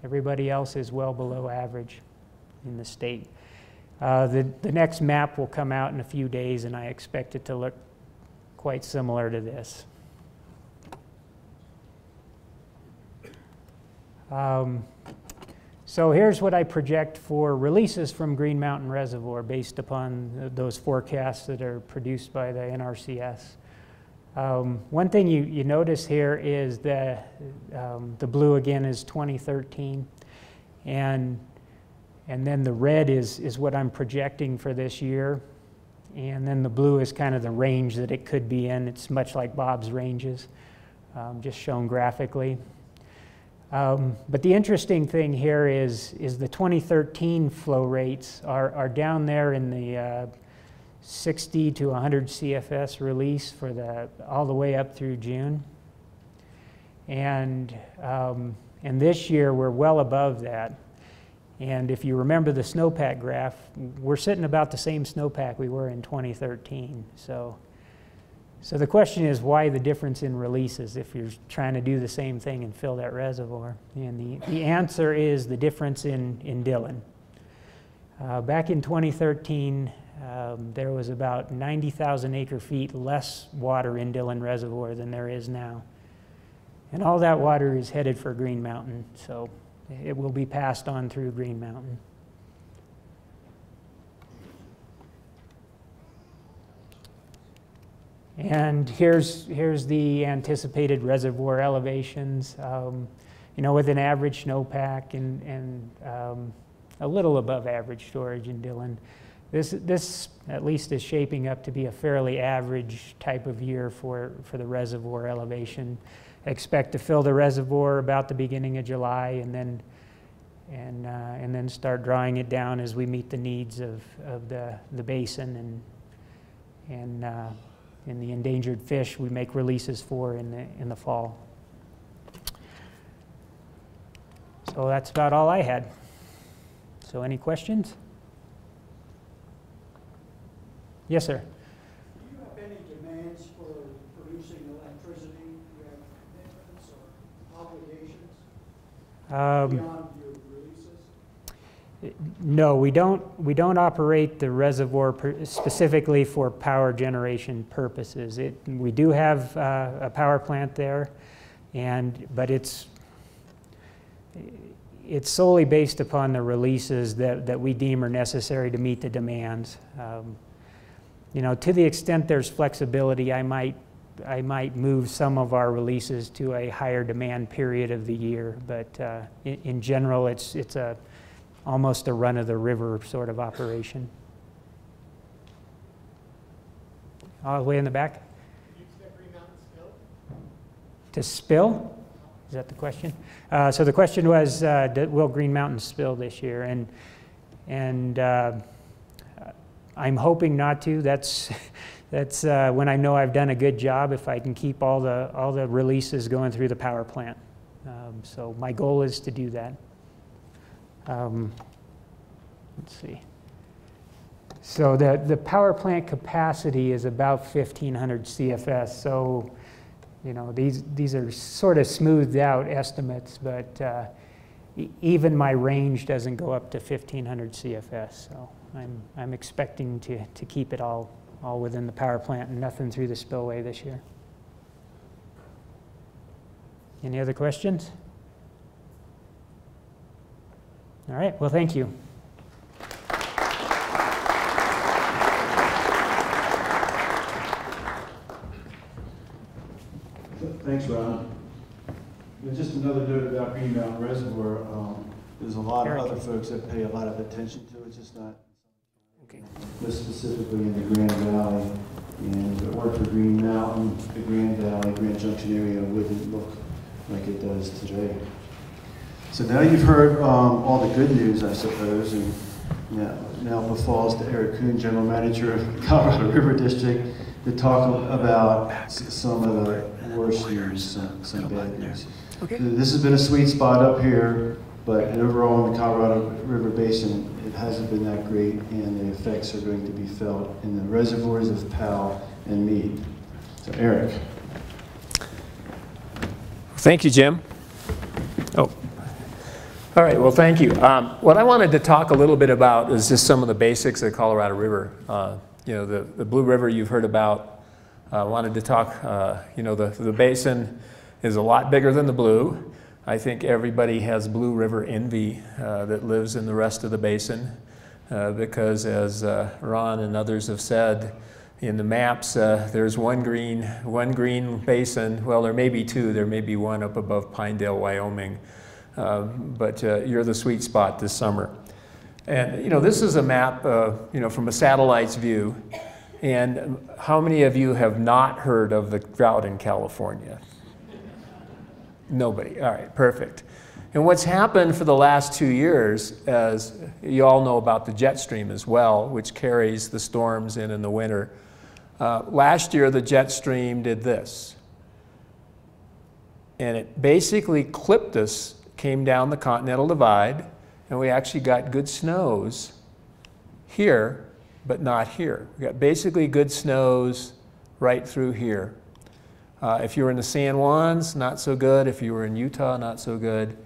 Everybody else is well below average in the state. The next map will come out in a few days, and I expect it to look quite similar to this. So here's what I project for releases from Green Mountain Reservoir based upon those forecasts that are produced by the NRCS. One thing you notice here is the blue again is 2013, and then the red is what I'm projecting for this year. And then the blue is kind of the range that it could be in. It's much like Bob's ranges, just shown graphically. But the interesting thing here is the 2013 flow rates are down there in the 60 to 100 CFS release for all the way up through June. And this year we're well above that. And if you remember the snowpack graph, we're sitting about the same snowpack we were in 2013. So the question is, why the difference in releases if you're trying to do the same thing and fill that reservoir? And the answer is the difference in Dillon. Back in 2013, there was about 90,000 acre-feet less water in Dillon Reservoir than there is now. And all that water is headed for Green Mountain, so it will be passed on through Green Mountain. And here's the anticipated reservoir elevations, you know, with an average snowpack and a little above average storage in Dillon. This at least is shaping up to be a fairly average type of year for the reservoir elevation. Expect to fill the reservoir about the beginning of July, and then start drawing it down as we meet the needs of the basin and the endangered fish we make releases for in the fall. So that's about all I had. So any questions? Yes, sir. Do you have any demands for producing electricity? Do you have commitments or obligations beyond your releases? No, we don't operate the reservoir specifically for power generation purposes. We do have a power plant there, but it's solely based upon the releases that we deem are necessary to meet the demands. You know, to the extent there's flexibility, I might move some of our releases to a higher demand period of the year, but in general, it's almost a run-of-the-river sort of operation. All the way in the back? Do you expect Green Mountain spill? To spill? Is that the question? So the question was, will Green Mountain spill this year? And I'm hoping not to. That's when I know I've done a good job, if I can keep all the releases going through the power plant. So my goal is to do that. Let's see. So the power plant capacity is about 1,500 CFS. So, you know, these are sort of smoothed out estimates, but even my range doesn't go up to 1,500 CFS. So I'm expecting to keep it all within the power plant and nothing through the spillway this year. Any other questions? All right, well, thank you. Thanks, Ron. And just another note about Green Mountain Reservoir. There's a lot of other folks that pay a lot of attention to it, just not specifically in the Grand Valley. And if it weren't for Green Mountain, the Grand Valley, Grand Junction area wouldn't look like it does today. So now you've heard all the good news, I suppose, and now befalls to Eric Kuhn, General Manager of Colorado River District, to talk about some of the worst news, some bad news. Okay. This has been a sweet spot up here, but overall in the Colorado River Basin, it hasn't been that great, and the effects are going to be felt in the reservoirs of Powell and Meade. So Eric. Thank you, Jim. Oh. All right, well, thank you. What I wanted to talk a little bit about is just some of the basics of the Colorado River. You know, the Blue River you've heard about. I wanted to talk, you know, the basin is a lot bigger than the Blue. I think everybody has Blue River envy that lives in the rest of the basin because, as Ron and others have said, in the maps, there's one green basin. Well, there may be two. There may be one up above Pinedale, Wyoming. But you're the sweet spot this summer. And, you know, this is a map, you know, from a satellite's view. And how many of you have not heard of the drought in California? Nobody. All right, perfect. And what's happened for the last 2 years, as you all know about the jet stream as well, which carries the storms in the winter. Last year, the jet stream did this. And it basically clipped us, came down the Continental Divide, and we actually got good snows here, but not here. We got basically good snows right through here. If you were in the San Juans, not so good. If you were in Utah, not so good.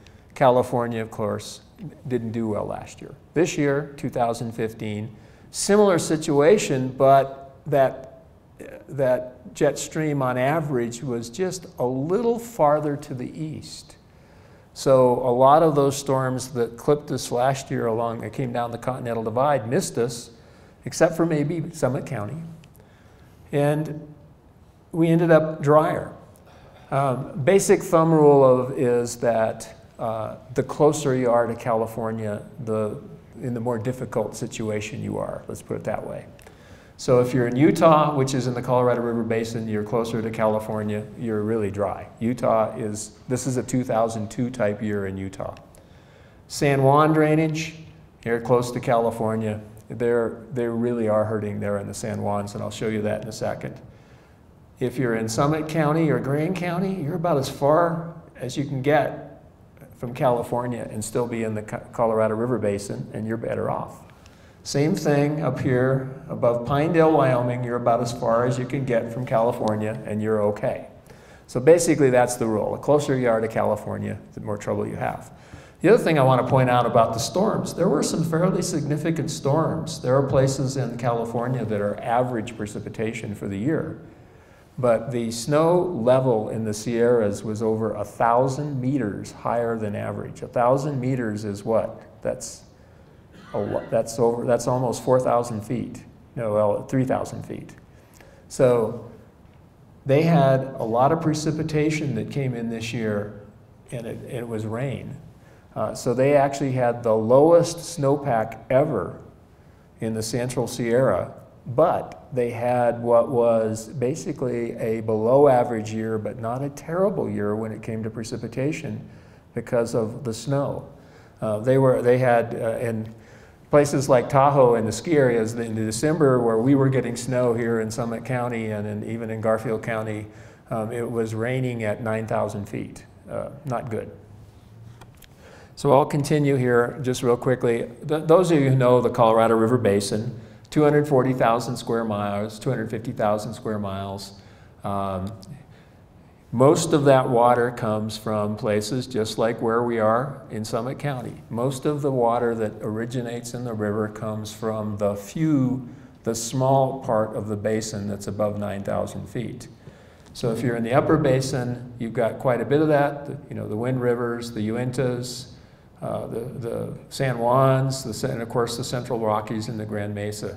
California, of course, didn't do well last year. This year, 2015, similar situation, but that jet stream on average was just a little farther to the east. So a lot of those storms that clipped us last year that came down the Continental Divide missed us, except for maybe Summit County. And we ended up drier. Basic thumb rule is that the closer you are to California, in the more difficult situation you are, let's put it that way. So if you're in Utah, which is in the Colorado River Basin, you're closer to California, you're really dry. This is a 2002 type year in Utah. San Juan drainage, here close to California, they really are hurting there in the San Juans, and I'll show you that in a second. If you're in Summit County or Grand County, you're about as far as you can get from California and still be in the Colorado River Basin, and you're better off. Same thing up here above Pinedale, Wyoming, you're about as far as you can get from California and you're okay. So basically that's the rule. The closer you are to California, the more trouble you have. The other thing I want to point out about the storms, there were some fairly significant storms. There are places in California that are average precipitation for the year. But the snow level in the Sierras was over 1,000 meters higher than average. 1,000 meters is what? That's almost 4,000 feet. No, well, 3,000 feet. So they had a lot of precipitation that came in this year, and it was rain. So they actually had the lowest snowpack ever in the Central Sierra, but they had what was basically a below average year, but not a terrible year when it came to precipitation because of the snow. They had in places like Tahoe and the ski areas in December, where we were getting snow here in Summit County and even in Garfield County, it was raining at 9,000 feet. Not good. So I'll continue here just real quickly. Those of you who know the Colorado River Basin, 240,000 square miles, 250,000 square miles. Most of that water comes from places just like where we are in Summit County. Most of the water that originates in the river comes from the small part of the basin that's above 9,000 feet. So if you're in the upper basin, you've got quite a bit of that, the Wind Rivers, the Uintas, the San Juans, and of course the Central Rockies and the Grand Mesa.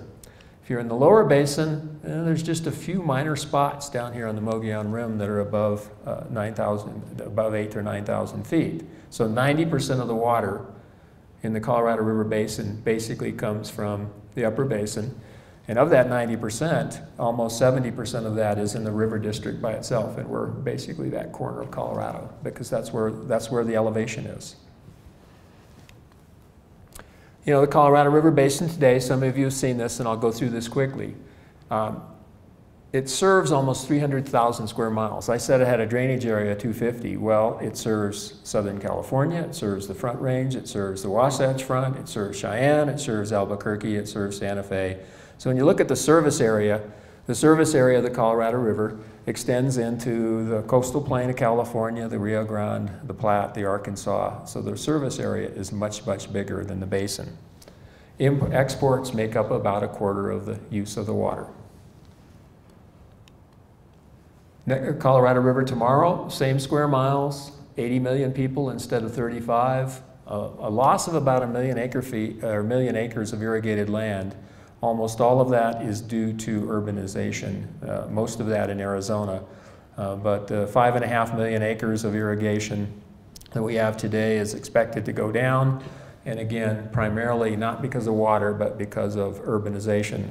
If you're in the lower basin, there's just a few minor spots down here on the Mogollon Rim that are above 8,000 or 9,000 feet. So 90% of the water in the Colorado River Basin basically comes from the upper basin. And of that 90%, almost 70% of that is in the river district by itself, and we're basically that corner of Colorado because that's where the elevation is. The Colorado River Basin today, some of you have seen this, and I'll go through this quickly. It serves almost 300,000 square miles. I said it had a drainage area of 250. Well, it serves Southern California, it serves the Front Range, it serves the Wasatch Front, it serves Cheyenne, it serves Albuquerque, it serves Santa Fe. So when you look at the service area of the Colorado River extends into the coastal plain of California, the Rio Grande, the Platte, the Arkansas. So the service area is much, much bigger than the basin. Exports make up about a quarter of the use of the water. Colorado River tomorrow, same square miles, 80 million people instead of 35. A loss of about 1 million acres of irrigated land. Almost all of that is due to urbanization, most of that in Arizona. But 5.5 million acres of irrigation that we have today is expected to go down. And again, primarily not because of water, but because of urbanization.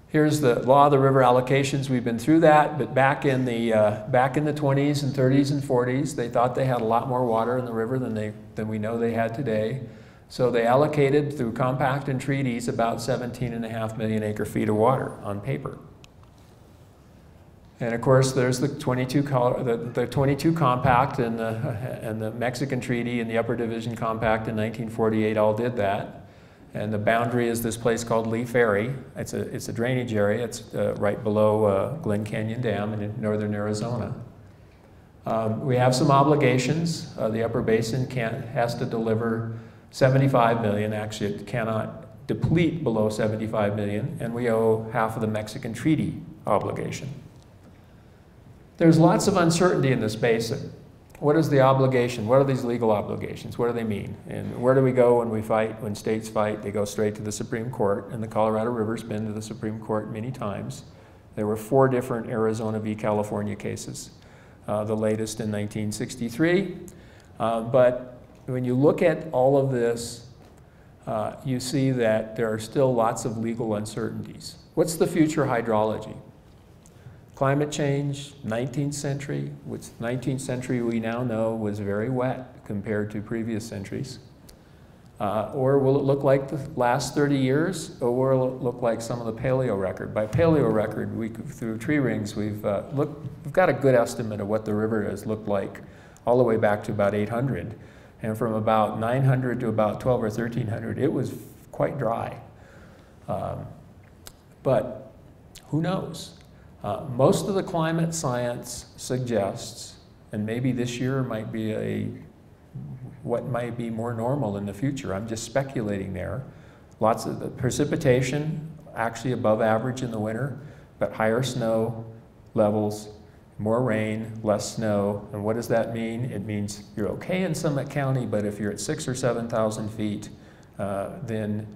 Here's the law of the river allocations. We've been through that, but back in the 20s and 30s and 40s, they thought they had a lot more water in the river than we know they had today. So they allocated through compact and treaties about 17.5 million acre feet of water on paper. And of course, there's the 22 compact and the Mexican treaty and the Upper Division Compact in 1948 all did that. And the boundary is this place called Lee Ferry. It's a drainage area. It's right below Glen Canyon Dam in northern Arizona. We have some obligations. The upper basin has to deliver 75 million. Actually, it cannot deplete below 75 million, and we owe half of the Mexican treaty obligation. There's lots of uncertainty in this basin. What is the obligation? What are these legal obligations? What do they mean? And where do we go when we fight? When states fight, they go straight to the Supreme Court, and the Colorado River's been to the Supreme Court many times. There were 4 different Arizona v. California cases, the latest in 1963. But when you look at all of this, you see that there are still lots of legal uncertainties. What's the future hydrology? Climate change, 19th century, which 19th century we now know was very wet compared to previous centuries. Or will it look like the last 30 years, or will it look like some of the paleo record? By paleo record, through tree rings, we've got a good estimate of what the river has looked like all the way back to about 800. And from about 900 to about 12 or 1300, it was quite dry. But who knows? Most of the climate science suggests, and maybe this year might be what might be more normal in the future. I'm just speculating there. Lots of the precipitation, actually above average in the winter, but higher snow levels, more rain, less snow. And what does that mean? It means you're okay in Summit County, but if you're at 6,000 or 7,000 feet, then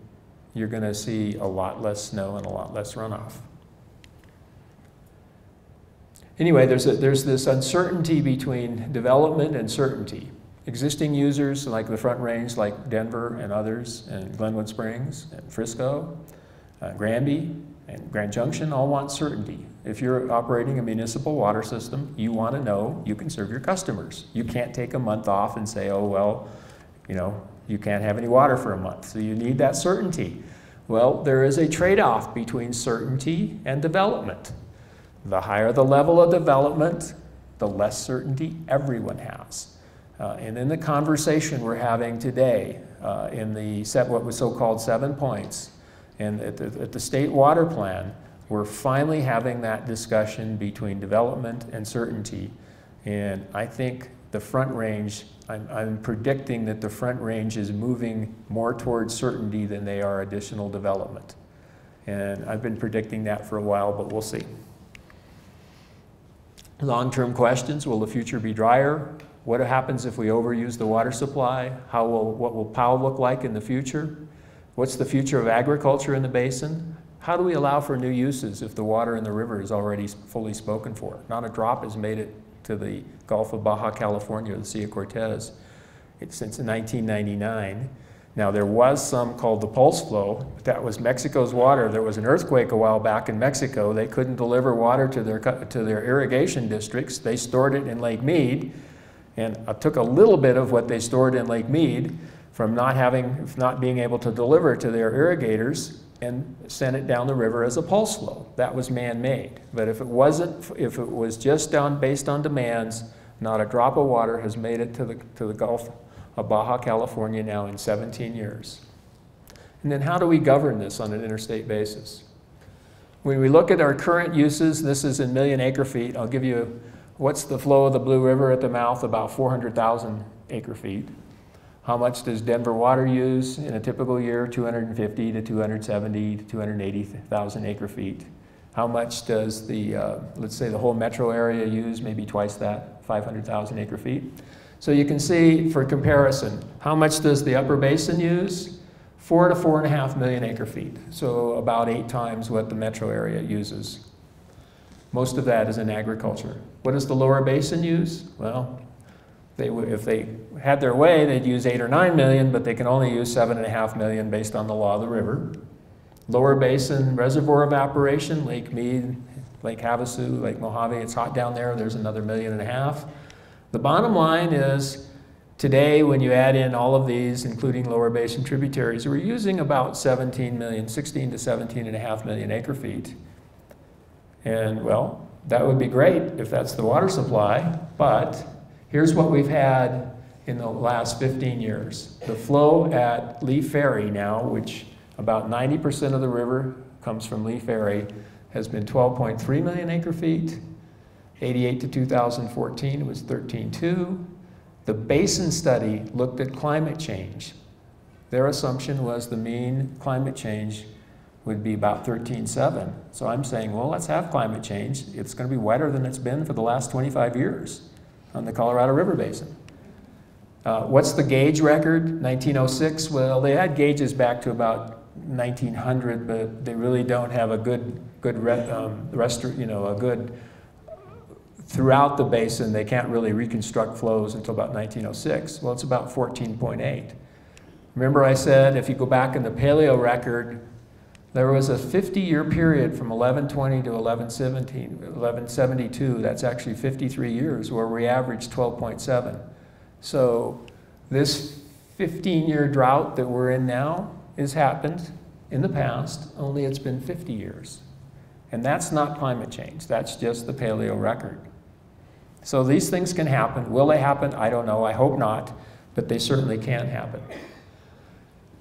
you're going to see a lot less snow and a lot less runoff. Anyway, there's this uncertainty between development and certainty. Existing users like the Front Range, like Denver and others, and Glenwood Springs and Frisco, Granby and Grand Junction all want certainty. If you're operating a municipal water system, you want to know you can serve your customers. You can't take a month off and say, oh, well, you know, you can't have any water for a month. So you need that certainty. Well, there is a trade-off between certainty and development. The higher the level of development, the less certainty everyone has. And in the conversation we're having today, in the what was so-called 7 points, and at the state water plan, we're finally having that discussion between development and certainty. And I think the Front Range, I'm predicting that the Front Range is moving more towards certainty than they are additional development. And I've been predicting that for a while, but we'll see. Long-term questions: will the future be drier? What happens if we overuse the water supply? What will POW look like in the future? What's the future of agriculture in the basin? How do we allow for new uses if the water in the river is already fully spoken for? Not a drop has made it to the Gulf of Baja California, or the Sea of Cortez, since 1999. Now, there was some called the pulse flow. That was Mexico's water. There was an earthquake a while back in Mexico. They couldn't deliver water to their irrigation districts. They stored it in Lake Mead. And I took a little bit of what they stored in Lake Mead from not being able to deliver to their irrigators and sent it down the river as a pulse flow. That was man-made. But if it was just based on demands, not a drop of water has made it to the Gulf of Baja California now in 17 years. And then how do we govern this on an interstate basis? When we look at our current uses, this is in million acre feet. I'll give you what's the flow of the Blue River at the mouth, about 400,000 acre feet. How much does Denver water use in a typical year? 250 to 270 to 280,000 acre feet. How much does let's say the whole metro area use? Maybe twice that, 500,000 acre feet. So you can see, for comparison, how much does the upper basin use? 4 to 4.5 million acre feet. So about 8 times what the metro area uses. Most of that is in agriculture. What does the lower basin use? Well, if they had their way, they'd use 8 or 9 million, but they can only use 7.5 million based on the law of the river. Lower basin reservoir evaporation, Lake Mead, Lake Havasu, Lake Mojave, it's hot down there, there's another 1.5 million. The bottom line is, today when you add in all of these, including lower basin tributaries, we're using about 16 to 17.5 million acre feet. And well, that would be great if that's the water supply, but here's what we've had in the last 15 years. The flow at Lee Ferry now, which about 90% of the river comes from Lee Ferry, has been 12.3 million acre feet. 88 to 2014 was 13.2. The basin study looked at climate change. Their assumption was the mean climate change would be about 13.7. So I'm saying, well, let's have climate change. It's going to be wetter than it's been for the last 25 years on the Colorado River Basin. What's the gauge record? 1906. Well, they had gauges back to about 1900, but they really don't have a good throughout the basin. They can't really reconstruct flows until about 1906. Well, it's about 14.8. Remember I said if you go back in the paleo record, there was a 50-year period from 1120 to 1172. That's actually 53 years where we averaged 12.7. So this 15-year drought that we're in now has happened in the past, only it's been 50 years. And that's not climate change. That's just the paleo record. So these things can happen. Will they happen? I don't know. I hope not. But they certainly can happen.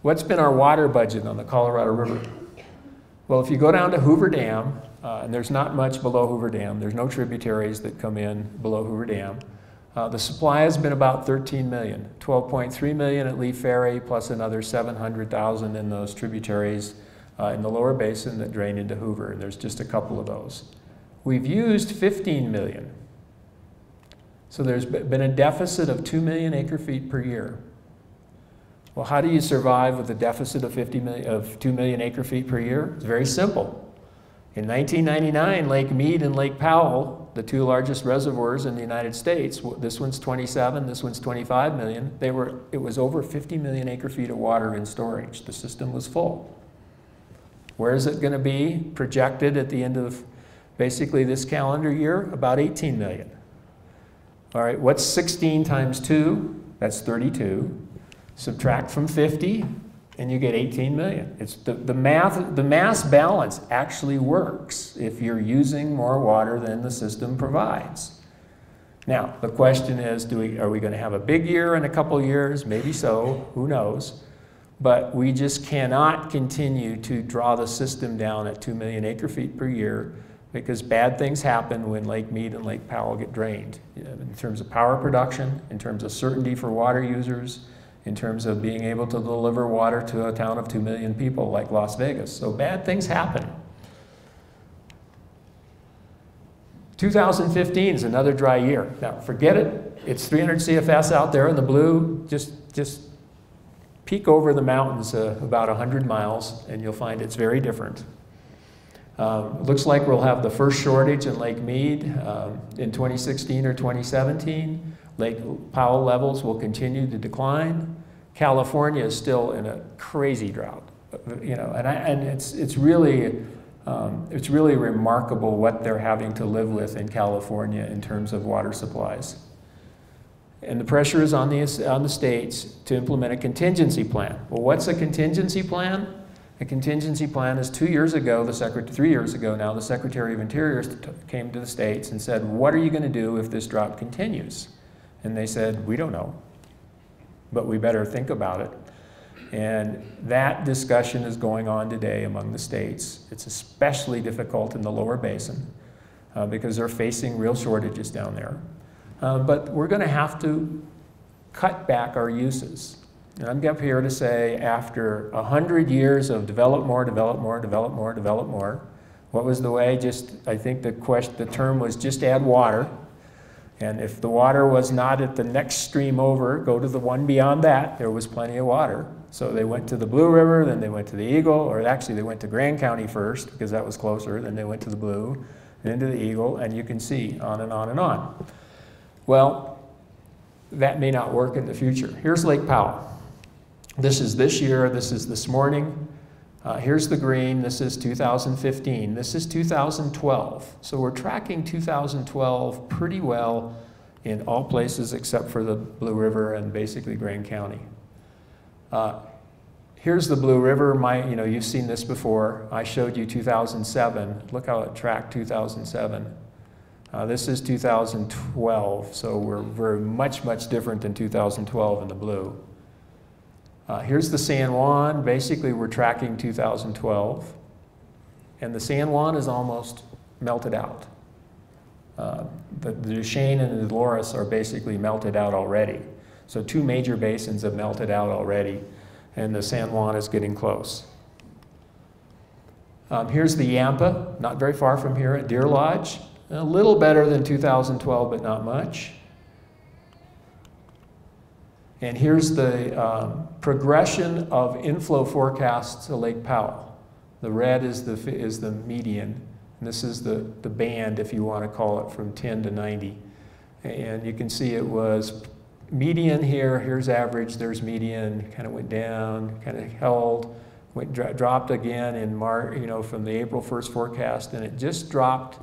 What's been our water budget on the Colorado River? Well, if you go down to Hoover Dam, and there's not much below Hoover Dam. There's no tributaries that come in below Hoover Dam. The supply has been about 13 million, 12.3 million at Lee Ferry, plus another 700,000 in those tributaries in the lower basin that drain into Hoover. There's just a couple of those. We've used 15 million. So there's been a deficit of 2 million acre feet per year. Well, how do you survive with a deficit of 2 million acre feet per year? It's very simple. In 1999, Lake Mead and Lake Powell, the two largest reservoirs in the United States, this one's 27, this one's 25 million, it was over 50 million acre feet of water in storage. The system was full. Where is it going to be projected at the end of basically this calendar year? About 18 million. All right, what's 16 times 2? That's 32. Subtract from 50, and you get 18 million. It's the mass balance actually works if you're using more water than the system provides. Now, the question is, are we going to have a big year in a couple years? Maybe so, who knows? But we just cannot continue to draw the system down at 2 million acre feet per year because bad things happen when Lake Mead and Lake Powell get drained. In terms of power production, in terms of certainty for water users, in terms of being able to deliver water to a town of 2 million people like Las Vegas. So bad things happen. 2015 is another dry year. Now forget it. It's 300 CFS out there in the blue. Just peek over the mountains about 100 miles and you'll find it's very different. Looks like we'll have the first shortage in Lake Mead in 2016 or 2017. Lake Powell levels will continue to decline. California is still in a crazy drought, and it's really remarkable what they're having to live with in California in terms of water supplies. And the pressure is on the states to implement a contingency plan. Well, what's a contingency plan? A contingency plan is 2 years ago, 3 years ago now, the Secretary of Interior came to the states and said, what are you going to do if this drought continues? And they said, we don't know, but we better think about it. And that discussion is going on today among the states. It's especially difficult in the lower basin because they're facing real shortages down there. But we're going to have to cut back our uses. And I'm up here to say after 100 years of develop more, develop more, develop more, develop more, what was the way? I think the term was just add water. And if the water was not at the next stream over, go to the one beyond that, there was plenty of water. So they went to the Blue River, then they went to the Eagle, or actually they went to Grand County first because that was closer, then they went to the Blue, then to the Eagle, and you can see on and on and on. Well, that may not work in the future. Here's Lake Powell. This is this year, this is this morning. Here's the green, this is 2015, this is 2012. So we're tracking 2012 pretty well in all places except for the Blue River and basically Grand County. Here's the Blue River, you've seen this before. I showed you 2007, look how it tracked 2007. This is 2012, so we're very much different than 2012 in the blue. Here's the San Juan. Basically, we're tracking 2012. And the San Juan is almost melted out. The Duchesne and the Dolores are basically melted out already. So two major basins have melted out already, and the San Juan is getting close. Here's the Yampa, not very far from here at Deer Lodge. A little better than 2012, but not much. And here's the progression of inflow forecasts to Lake Powell. The red is the median, and this is the band, if you want to call it, from 10 to 90. And you can see it was median here, here's average, there's median, kind of went down, kind of held, dropped again in March, from the April 1st forecast, and it just dropped.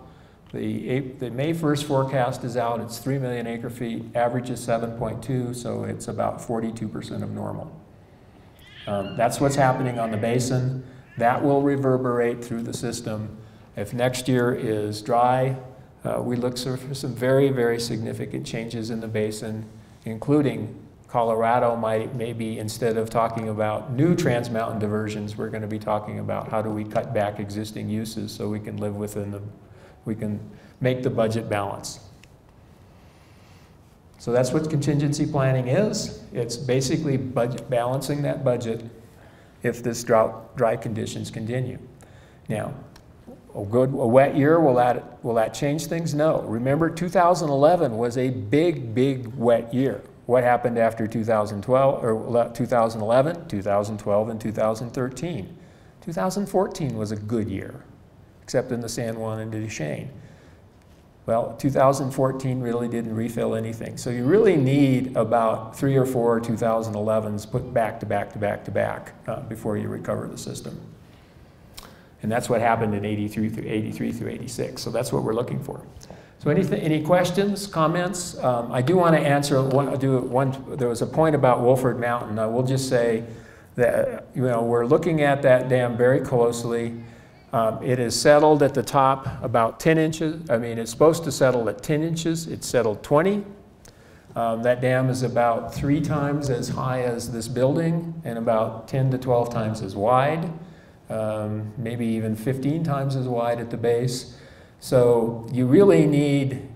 The May 1st forecast is out, it's 3 million acre feet, average is 7.2, so it's about 42% of normal. That's what's happening on the basin. That will reverberate through the system. If next year is dry, we look for some very, very significant changes in the basin, including Colorado maybe instead of talking about new trans-mountain diversions, we're going to be talking about how do we cut back existing uses so we can live within the, we can make the budget balance. So that's what contingency planning is. It's basically balancing that budget if this dry conditions continue. Now, a wet year, will that change things? No. Remember, 2011 was a big, big wet year. What happened after 2012, or 2011, 2012, and 2013? 2014 was a good year, except in the San Juan and Duchesne. Well, 2014 really didn't refill anything. So you really need about 3 or 4 2011s put back to back to back to back before you recover the system. And that's what happened in 83 through 86. So that's what we're looking for. So any questions, comments? I do want to answer there was a point about Wolford Mountain. I will just say that we're looking at that dam very closely. It is settled at the top about 10 inches. I mean, it's supposed to settle at 10 inches. It's settled 20. That dam is about 3 times as high as this building and about 10 to 12 times as wide, maybe even 15 times as wide at the base. So you really need,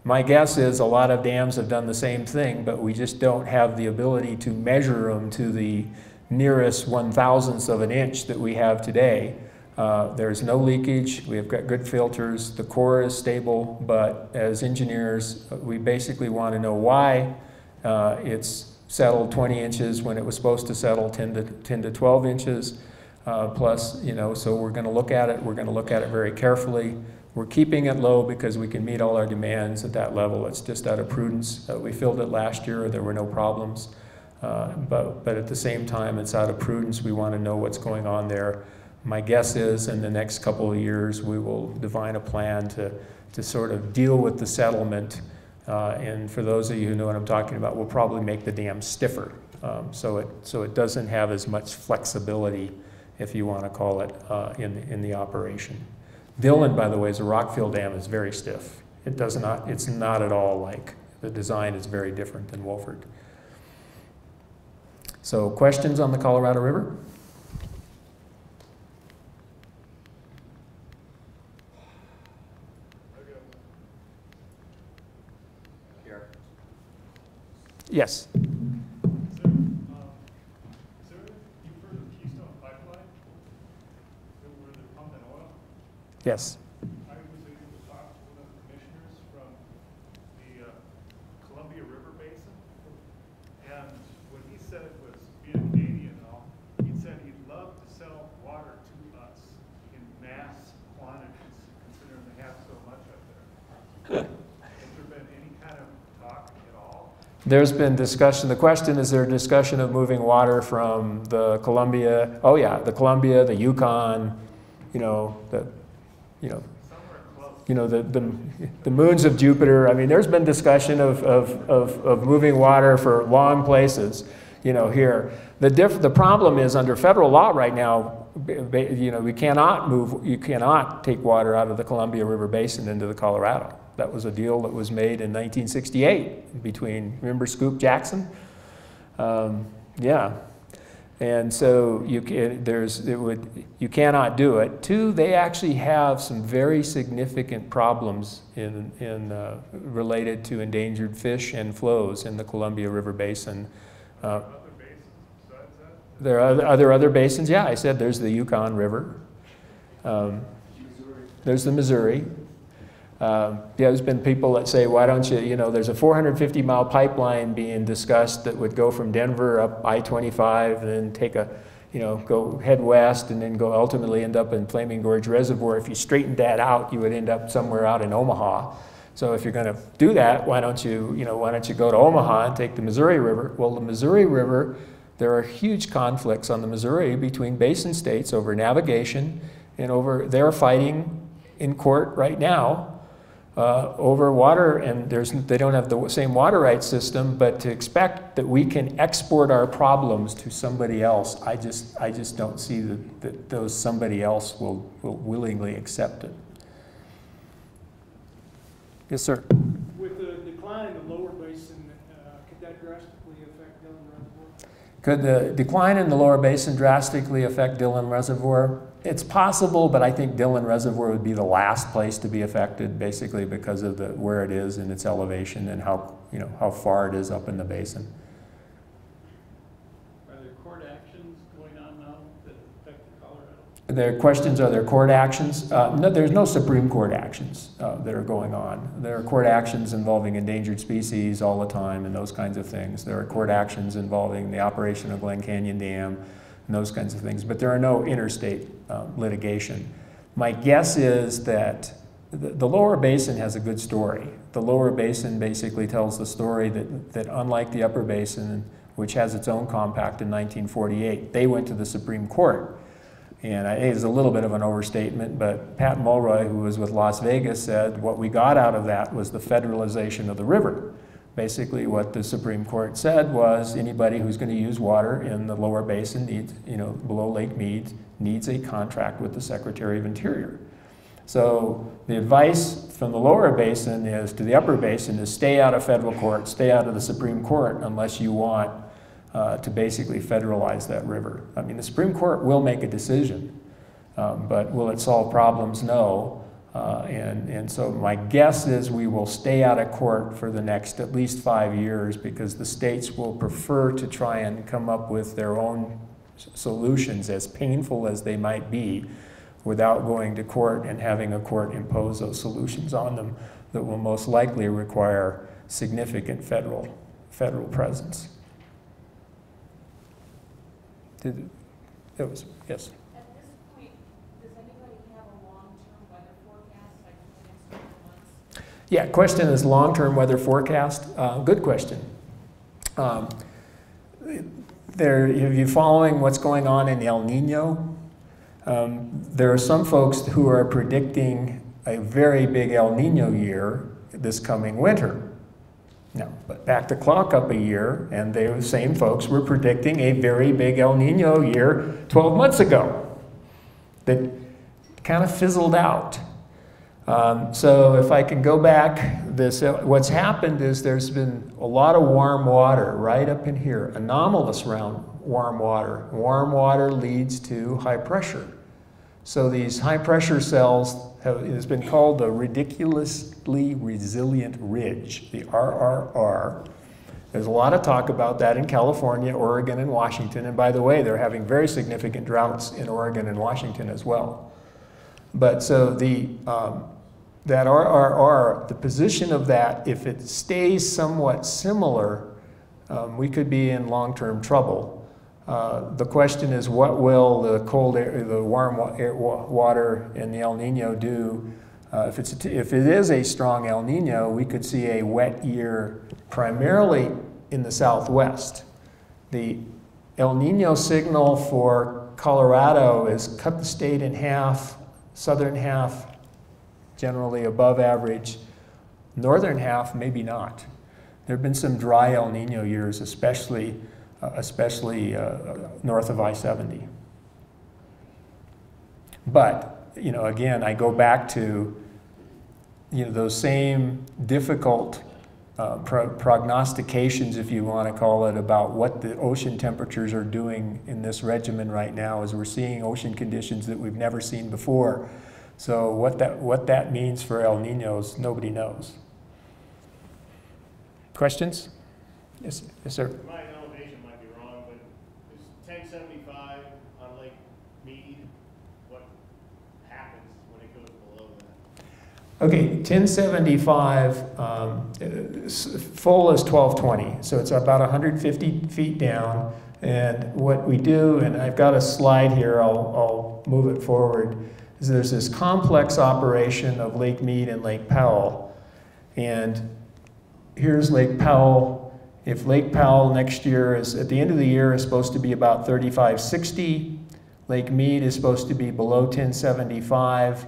my guess is a lot of dams have done the same thing, but we just don't have the ability to measure them to the nearest 1,000th of an inch that we have today. There's no leakage, we've got good filters, the core is stable, but as engineers, we basically want to know why it's settled 20 inches when it was supposed to settle 10 to 12 inches. Plus, so we're going to look at it, very carefully. We're keeping it low because we can meet all our demands at that level. It's just out of prudence. We filled it last year, there were no problems. But at the same time, it's out of prudence. We want to know what's going on there. My guess is in the next couple of years, we will define a plan to sort of deal with the settlement. And for those of you who know what I'm talking about, we'll probably make the dam stiffer. So it doesn't have as much flexibility, if you want to call it, in the operation. Dillon, by the way, is a rockfill dam, is very stiff. It's not at all like, the design is very different than Wolford. So questions on the Colorado River? Here. Yes. Yes. I was able to talk to one of the commissioners from the Columbia River Basin, and what he said was, being Canadian and all, he said he'd love to sell water to us in mass quantities, considering they have so much up there. Has there been any kind of talk at all? There's been discussion. The question is, there discussion of moving water from the Columbia, the Columbia, the Yukon, the moons of Jupiter. I mean, there's been discussion of moving water for long places, here. The problem is under federal law right now, you cannot take water out of the Columbia River Basin into the Colorado. That was a deal that was made in 1968 between, remember Scoop Jackson? Yeah. And so you cannot do it. Two, they actually have some very significant problems related to endangered fish and flows in the Columbia River Basin. There are other basins. Yeah, I said there's the Yukon River. There's the Missouri. There's been people that say, why don't you, there's a 450-mile pipeline being discussed that would go from Denver up I-25 and then take go head west and then ultimately end up in Flaming Gorge Reservoir. If you straightened that out, you would end up somewhere out in Omaha. So if you're going to do that, why don't you go to Omaha and take the Missouri River? Well, the Missouri River, there are huge conflicts on the Missouri between basin states over navigation and they're fighting in court right now over water, and they don't have the same water rights system, but to expect that we can export our problems to somebody else, I just don't see that those somebody else will willingly accept it. Yes, sir. With the decline in the lower basin, could that drastically affect Dillon Reservoir? Could the decline in the lower basin drastically affect Dillon Reservoir? It's possible, but I think Dillon Reservoir would be the last place to be affected, basically because of where it is and its elevation and how far it is up in the basin. Are there court actions going on now that affect the Colorado? The questions, are there court actions? No, there's no Supreme Court actions that are going on. There are court actions involving endangered species all the time and those kinds of things. There are court actions involving the operation of Glen Canyon Dam and those kinds of things, but there are no interstate litigation. My guess is that the lower basin has a good story. The lower basin basically tells the story that unlike the upper basin, which has its own compact in 1948, they went to the Supreme Court. And I think it's a little bit of an overstatement, but Pat Mulroy, who was with Las Vegas, said what we got out of that was the federalization of the river. Basically, what the Supreme Court said was anybody who's going to use water in the lower basin needs, below Lake Mead, needs a contract with the Secretary of Interior. So the advice from the lower basin to the upper basin is stay out of federal court, stay out of the Supreme Court unless you want to basically federalize that river. I mean, the Supreme Court will make a decision, but will it solve problems? No. And so my guess is we will stay out of court for the next at least 5 years because the states will prefer to try and come up with their own solutions, as painful as they might be, without going to court and having a court impose those solutions on them that will most likely require significant federal presence. Yes. At this point, does anybody have a long-term weather forecast, like for the next 12 months? Yeah, question is long-term weather forecast. Good question. If you're following what's going on in El Nino, there are some folks who are predicting a very big El Nino year this coming winter. Now, but back the clock up a year, and the same folks were predicting a very big El Nino year 12 months ago that kind of fizzled out. So if I can go back, what's happened is there's been a lot of warm water right up in here, anomalous warm water. Warm water leads to high pressure. So these high pressure cells it's been called the ridiculously resilient ridge, the RRR. There's a lot of talk about that in California, Oregon, and Washington. And by the way, they're having very significant droughts in Oregon and Washington as well. But so that RRR, the position of that, if it stays somewhat similar, we could be in long-term trouble. The question is, what will the cold air, the warm water in the El Nino do? If it is a strong El Nino, we could see a wet year primarily in the southwest. The El Nino signal for Colorado is cut the state in half, southern half generally above average, northern half maybe not. There have been some dry El Nino years, especially north of I-70. But, again, I go back to, those same difficult prognostications, if you want to call it, about what the ocean temperatures are doing in this regimen right now, as we're seeing ocean conditions that we've never seen before. So what that means for El Niños, nobody knows. Questions? Yes, yes, sir. My elevation might be wrong, but is 1075 on Lake Mead, what happens when it goes below that? Okay, 1075, full is 1220, so it's about 150 feet down. And what we do, and I've got a slide here, I'll move it forward, is there's this complex operation of Lake Mead and Lake Powell. And here's Lake Powell. If Lake Powell next year is, at the end of the year, is supposed to be about 3560, Lake Mead is supposed to be below 1075,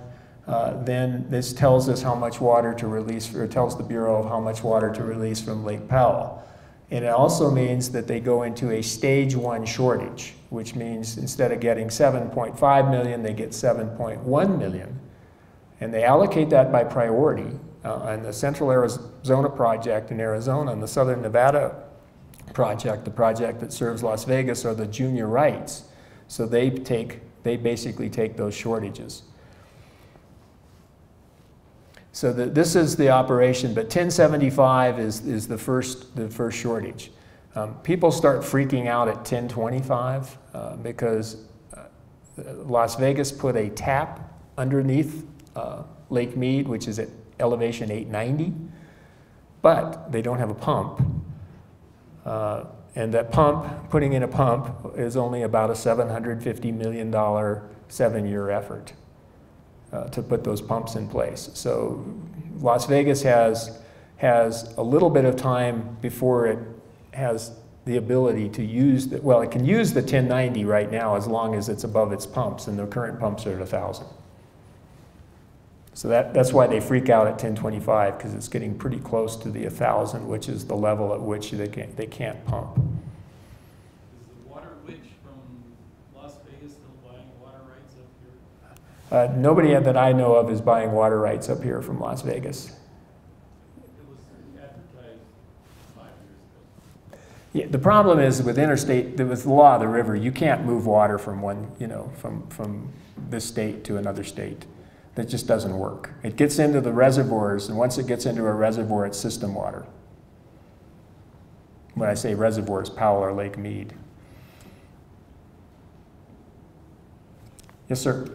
then this tells us how much water to release, or tells the Bureau of how much water to release from Lake Powell. And it also means that they go into a stage 1 shortage, which means instead of getting 7.5 million, they get 7.1 million. And they allocate that by priority. And the Central Arizona project in Arizona and the Southern Nevada project, the project that serves Las Vegas, are the junior rights. So they basically take those shortages. So this is the operation, but 1075 is the first shortage. People start freaking out at 1025 because Las Vegas put a tap underneath Lake Mead, which is at elevation 890, but they don't have a pump. And that pump, putting in a pump, is only about a $750 million 7-year effort. To put those pumps in place. So Las Vegas has a little bit of time before it has the ability to use, well, it can use the 1090 right now as long as it's above its pumps, and the current pumps are at 1,000. So that's why they freak out at 1025, because it's getting pretty close to the 1,000, which is the level at which they can't pump. Nobody that I know of is buying water rights up here from Las Vegas. It was advertised 5 years ago. Yeah, the problem is with interstate, with the law of the river, you can't move water from from this state to another state. That just doesn't work. It gets into the reservoirs, and once it gets into a reservoir, it's system water. When I say reservoirs, Powell or Lake Mead. Yes, sir.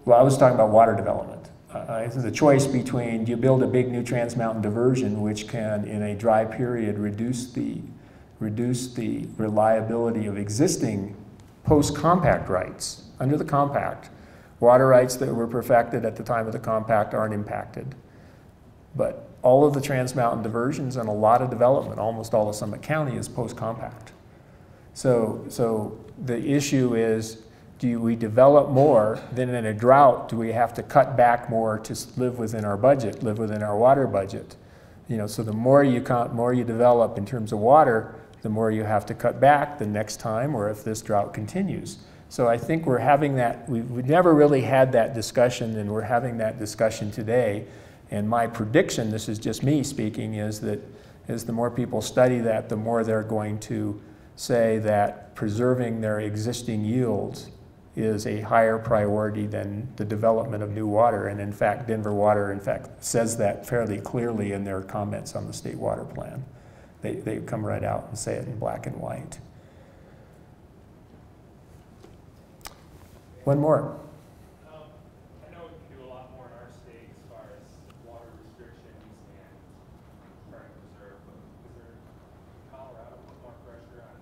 Well, I was talking about water development. The choice between, do you build a big new Trans Mountain diversion, which can, in a dry period, reduce the reliability of existing post-compact rights. Under the compact, water rights that were perfected at the time of the compact aren't impacted. But all of the Trans Mountain diversions and a lot of development, almost all of Summit County, is post-compact. So the issue is, do we develop more? Then in a drought, do we have to cut back more to live within our budget, live within our water budget? So the more you develop in terms of water, the more you have to cut back the next time, or if this drought continues. So I think we're having that, we've never really had that discussion, and we're having that discussion today. And my prediction, this is just me speaking, is that as the more people study that, the more they're going to say that preserving their existing yields is a higher priority than the development of new water. And in fact, Denver Water, in fact, says that fairly clearly in their comments on the state water plan. They come right out and say it in black and white. One more. I know we can do a lot more in our state as far as water restrictions and trying to preserve, but is there Colorado put more pressure on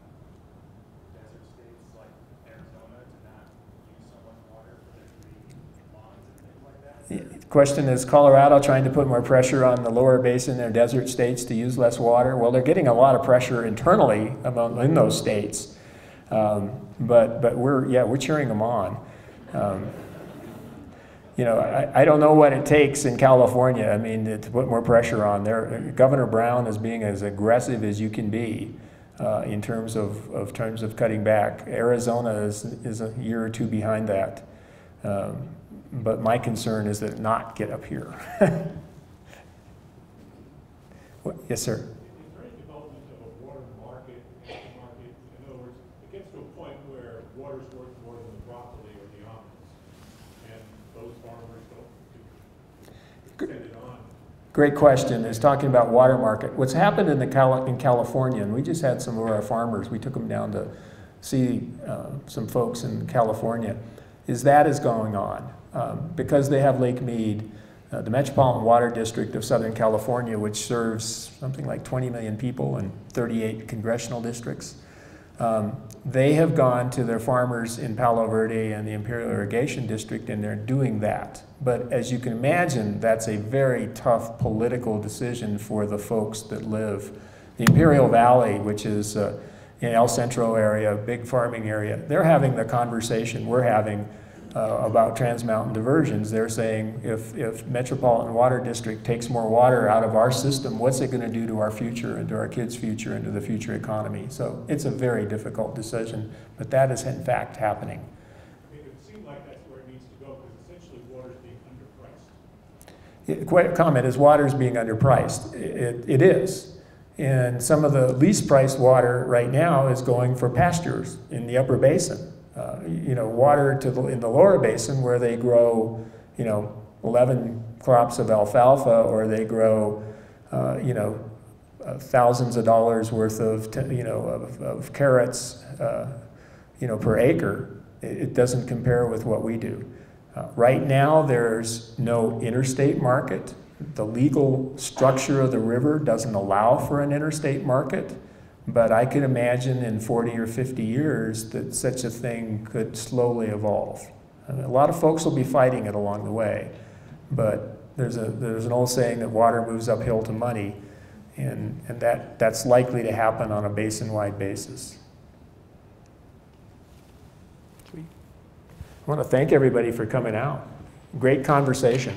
desert states like Arizona to not use so much water for their trees, lawns, and things like that? The question is, Colorado trying to put more pressure on the lower basin, their desert states, to use less water? Well, they're getting a lot of pressure internally in those states, but we're cheering them on. I don't know what it takes in California, to put more pressure on there. Governor Brown is being as aggressive as you can be in terms of cutting back. Arizona is a year or two behind that. But my concern is that it not get up here. Yes, sir. Is there any development of a water market, aftermarket? In other words, it gets to a point where water's worth more than the broccoli or the almonds, and those farmers don't send it on. Great question. Is talking about water market. What's happened in California, and we just had some of our farmers, we took them down to see some folks in California, is that is going on. Because they have Lake Mead, the Metropolitan Water District of Southern California, which serves something like 20 million people in 38 congressional districts, they have gone to their farmers in Palo Verde and the Imperial Irrigation District, and they're doing that. But as you can imagine, that's a very tough political decision for the folks that live. The Imperial Valley, which is in El Centro area, big farming area, they're having the conversation we're having about Trans Mountain diversions. They're saying if Metropolitan Water District takes more water out of our system, what's it going to do to our future and to our kids' future and to the future economy? So it's a very difficult decision, but that is in fact happening. I mean, it seems like that's where it needs to go, because essentially water is being underpriced. Comment is water is being underpriced. It is. And some of the least priced water right now is going for pastures in the upper basin. You know, water in the lower basin where they grow, 11 crops of alfalfa, or they grow, thousands of dollars worth of carrots, per acre. It doesn't compare with what we do. Right now, there's no interstate market. The legal structure of the river doesn't allow for an interstate market. But I could imagine in 40 or 50 years that such a thing could slowly evolve. I mean, a lot of folks will be fighting it along the way, but there's an old saying that water moves uphill to money, and that's likely to happen on a basin-wide basis. I want to thank everybody for coming out. Great conversation.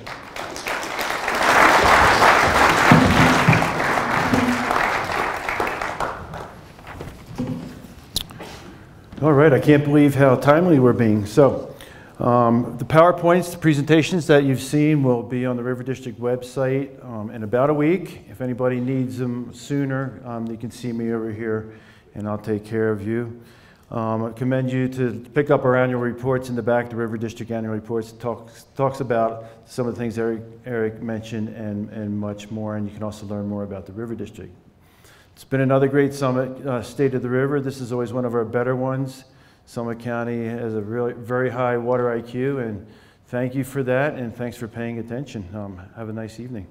All right, I can't believe how timely we're being. So the PowerPoints, the presentations that you've seen will be on the River District website in about a week. If anybody needs them sooner, you can see me over here and I'll take care of you. I commend you to pick up our annual reports in the back. The River District annual reports talks about some of the things Eric mentioned and much more, and you can also learn more about the River District. It's been another great summit, State of the River. This is always one of our better ones. Summit County has a really very high water IQ, and thank you for that, and thanks for paying attention. Have a nice evening.